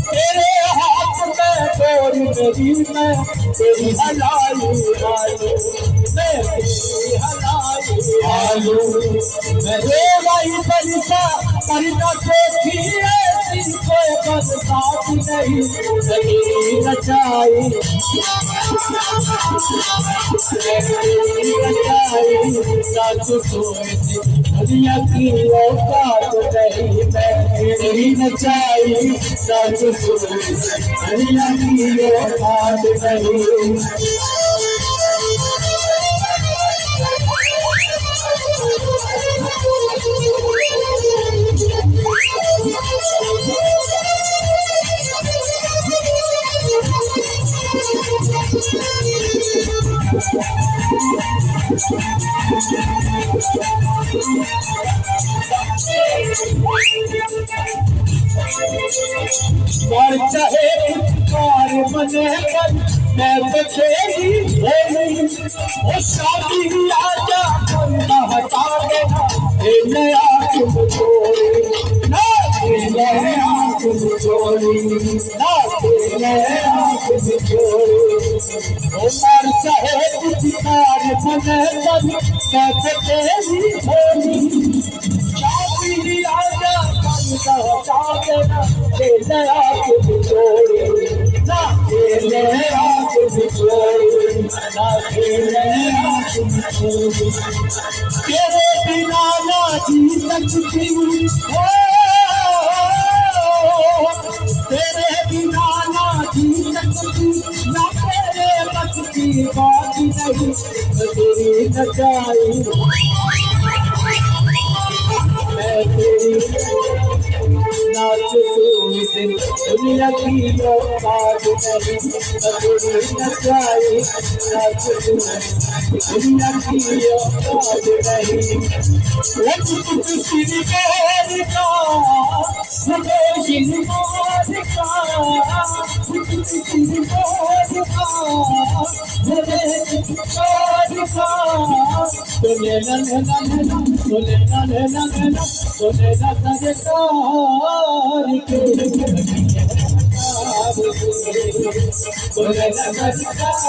तेरे हाथ में डोर मेरी मैं तेरी हलाई हालू, मैं तेरी हलाई हालू। मेरे भाई बरसा करना चोखी ऐसी कोई बरसात नहीं, तेरी नचाई साथ सोए दुनिया की औकात नहीं, मैं तेरी नचाई साथ सोए दुनिया की औकात नहीं। और चाहे कार बने पर मैं तो तेरी हो गई, वो शादी आजा बंदा हटा देना, नया तुम छोड़ी ना, नया तुम छोड़ी ना, नया तुम छोड़ी। और चाहे कार बने पर मैं तो तेरी हो गई, शादी आजा बंदा हटा देना, नया तुम छोड़ी ना, नया तुम छोड़ी ना, नया तुम छोड़ी। तेरे बिना ना जी सकती हो, तेरे बिना ना जी सकती, ना तेरे बस की बात नहीं, तेरी नचाई मैं तेरी नाच से दुनिया की औकात नहीं, तेरी नचाई नाच दुनिया की औकात नहीं। कुछ श्रीकार का हमें श्रीकार का, कुछ श्रीकार का हमें श्रीकार का। सुने नन्हे नन्हे सुने नन्हे नन्हे सुने नन्हे कार के, सुने नन्हे कार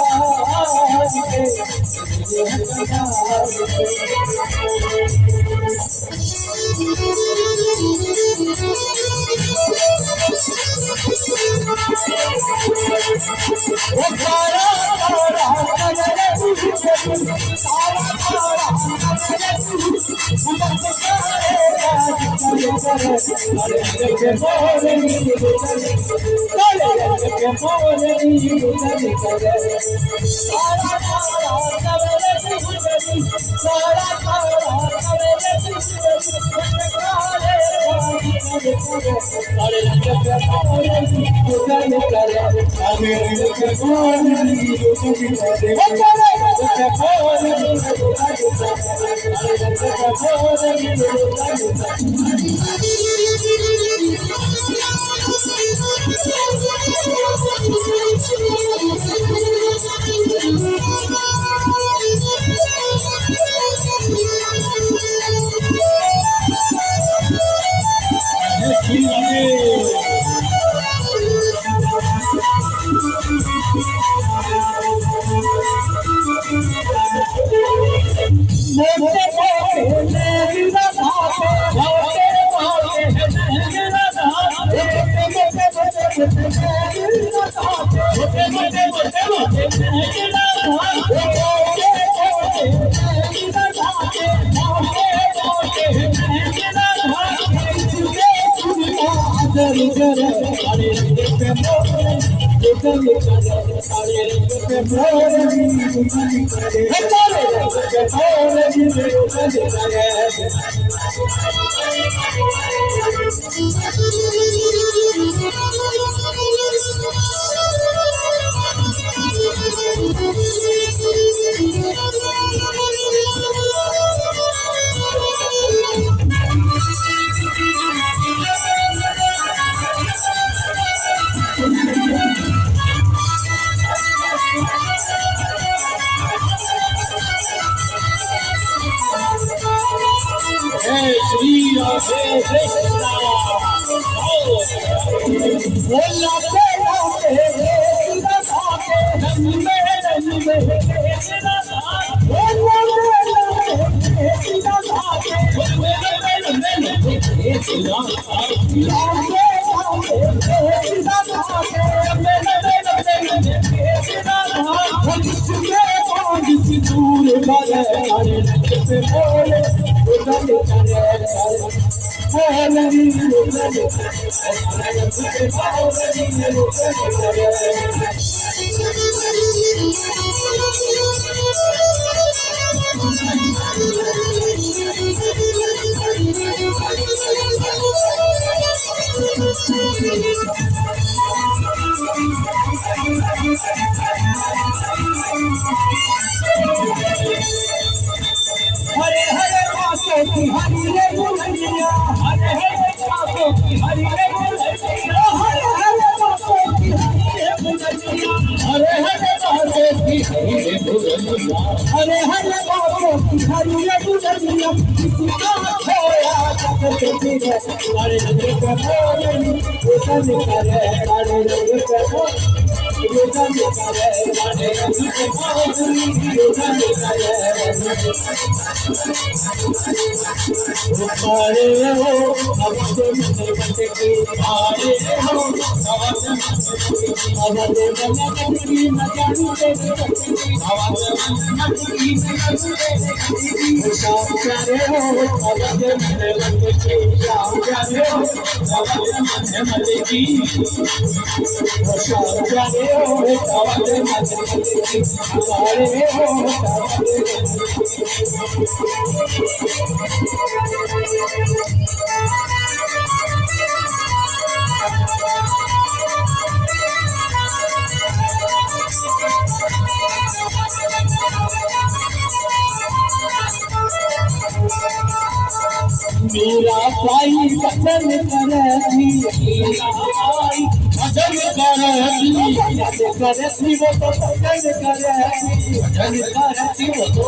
मीरा बाई भजन करती मीरा बाई भजन करती याद करती वो तो भजन करती भजन करती वो तो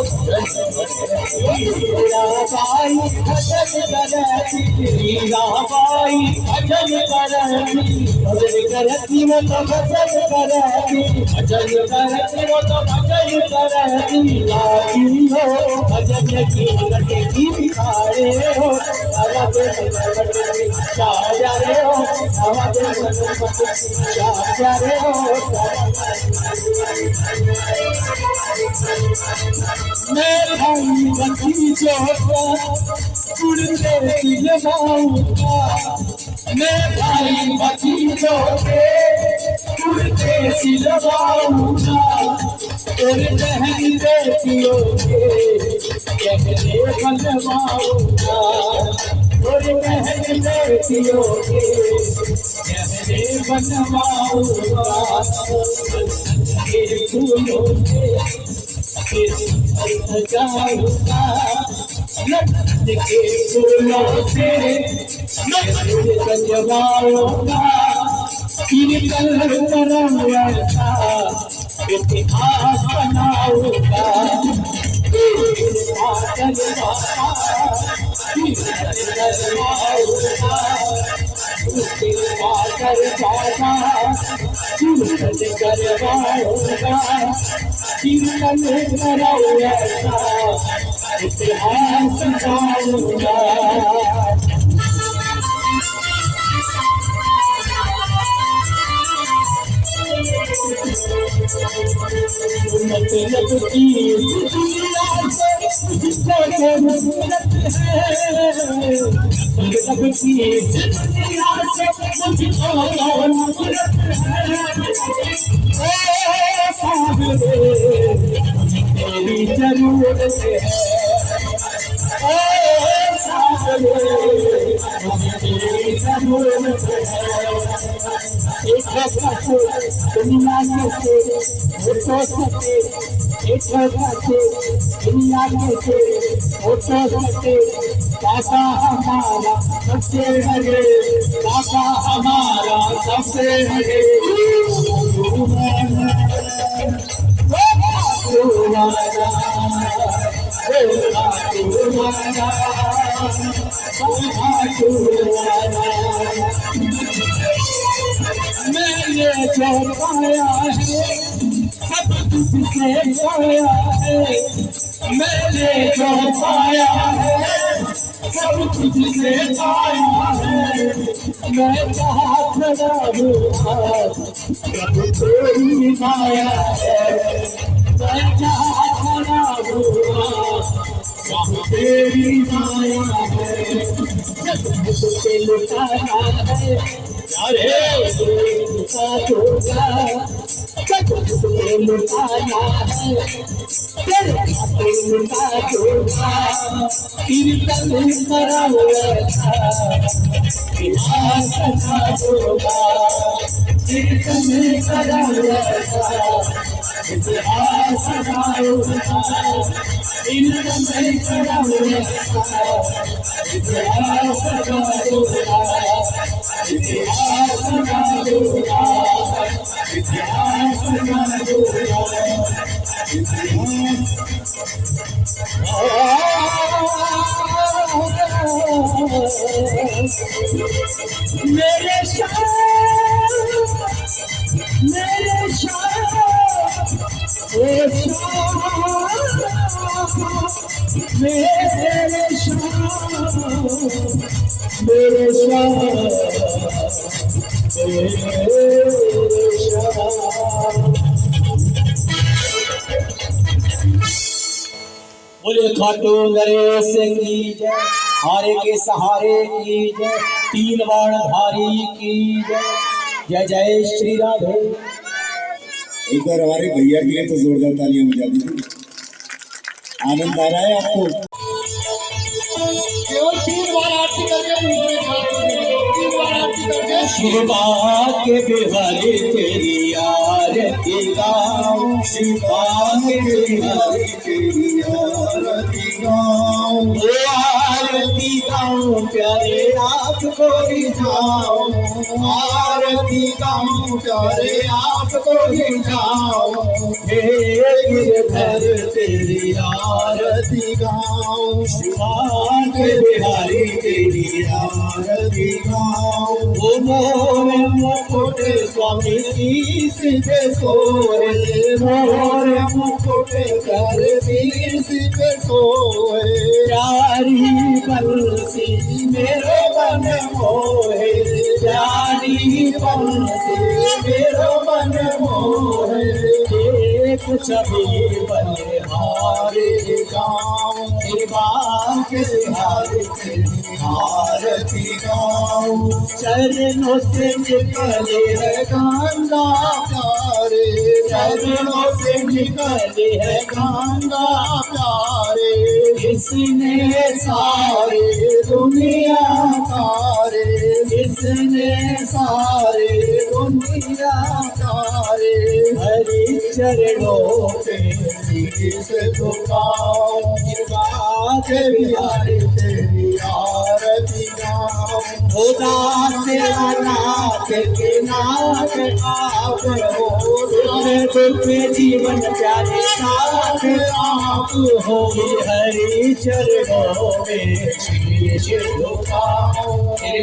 मीरा बाई भजन करती मीरा बाई भजन करती भजन करती वो तो भजन करती भजन करती वो तो भजन करती लागी हो भजन की लगे की बिहारे हो आवाज चारे हो आवाज चारे हो मैं भाई बची जोड़ा उड़ते सिलवाऊंगा मैं भाई बची जोड़े उड़ते सिलवाऊंगा और बहन बेटियों के कहने बनवाऊंगा और बहन बेटियों के कहने बनवाऊंगा के फूलों से सजाऊंगा लटके के फूलों से सजवाऊंगा कीर्तन करूंगा इतिहास बनाऊंगा इतिहास बनाऊंगा मतलब की दुनिया से जिसको जरूरत है मतलब की दुनिया से मुझको जरूरत है साबरे तेरी जरूरत है साबरे तेरी जरूरत है एक दुनिया से फोटो सके एक दुनिया से फोटो सके काका हमारा सबसे हरे काका हमारा सबसे हरे मैंने जो पाया है सब तुझसे पाया है मैंने जो पाया है सब तुझसे पाया है मैं जहाँ खड़ा हूँ सब तेरी माया है मैं जहाँ खड़ा हूँ सब तेरी माया है तुझसे लुटाना है अरे लुटा दूंगा तुझसे लुटाना है तेरे हाथों लुटा दूंगा कीर्तन करा हुआ इतिहास बना दूंगा कीर्तन करा हुआ इतिहास बना दूंगा कीर्तन करा हुआ इतिहास बना दूंगा इतिहास बना दूंगा इतिहास बना दूंगा मेरे शाह मेरे शाह मेरे बोले खाटू नरेश की जय हारे के सहारे की जय तीन बाण धारी की जय जय श्री राधे। एक बार हमारे भैया के लिए तो जोरदार तालियां बजा दीजिए। आनंद आ रहा है आपको? केवल 3 बार आरती करके दूसरे शिवा के बिहारी तेरी आरती गाऊं शिवा के बिहारी तेरी आरती गाऊं आरती गाऊं प्यारे आपको रिझाऊं, आरती गाऊं प्यारे आपको रिझाऊं, हे गिरधर तेरी आरती गाऊं, श्रीमान बिहारी तेरी आरती गाऊं। ओ मोर मुकुट स्वामी सीधे सोए, मोर मुकुट कर सीधे सोए, प्यारी बंसी मेरो मन मोहे, प्यारी बंसी मेरो मन मोहे, एक छवि बलिहारी गाऊं, बाके हारी तेरी आरती गाऊं, चरणों से निकले है गंगा प्यारे, चरणों से निकले है गंगा प्यारे, इसने सारे दुनिया तारे, इसने सारे दुनिया तारे, हरि चरणों पे शीश झुकाऊं, बाके बिहारी तेरी आरती गाऊं, खुदा से अनाथ के नाथ आप हो, दुख जीवन प्यारे साथ आप हो, हरि चरणों में शीश झुकाऊं,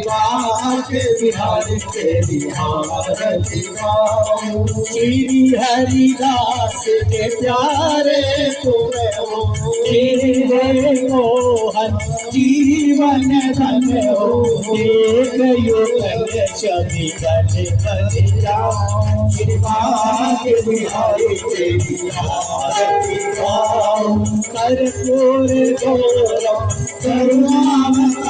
बाके बिहारी तेरी आरती गाऊं, श्री हरिदास के प्यारे तुम हो, तेरे मोहन जीवन धन हो, एक युगल छवि धन बन जाऊं, बाके बिहारी तेरी आरती गाऊं, कर्पूर गौरव करुणावतारम,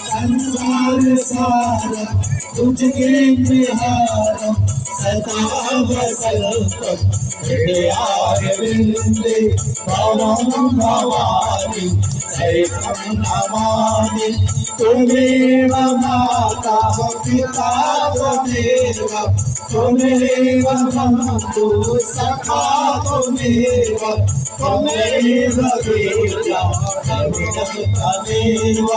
संसार सारम तुझके बिहारम, सदा वसंतम हृदयारविंदे, भवं भवानी शैलम नमामि, त्वमेव माता पिता त्वमेव, त्वमेव बन्धु सखा त्वमेव, त्वमेव वेद्या त्वमेव,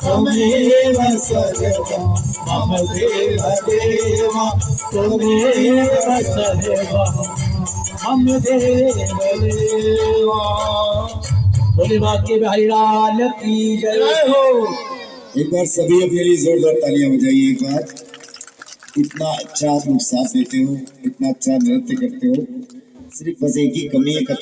त्वमेव सर्वं मम देव देव, त्वमेव सर्वं मम देव देव। बोले बाके बिहारी लाल की जय हो। एक बार सभी अपने लिए जोरदार तालियां बजाइए एक बार। इतना अच्छा आप लोग साथ देते हो, इतना अच्छा नृत्य करते हो। सिर्फ बस एक ही कमी है कथा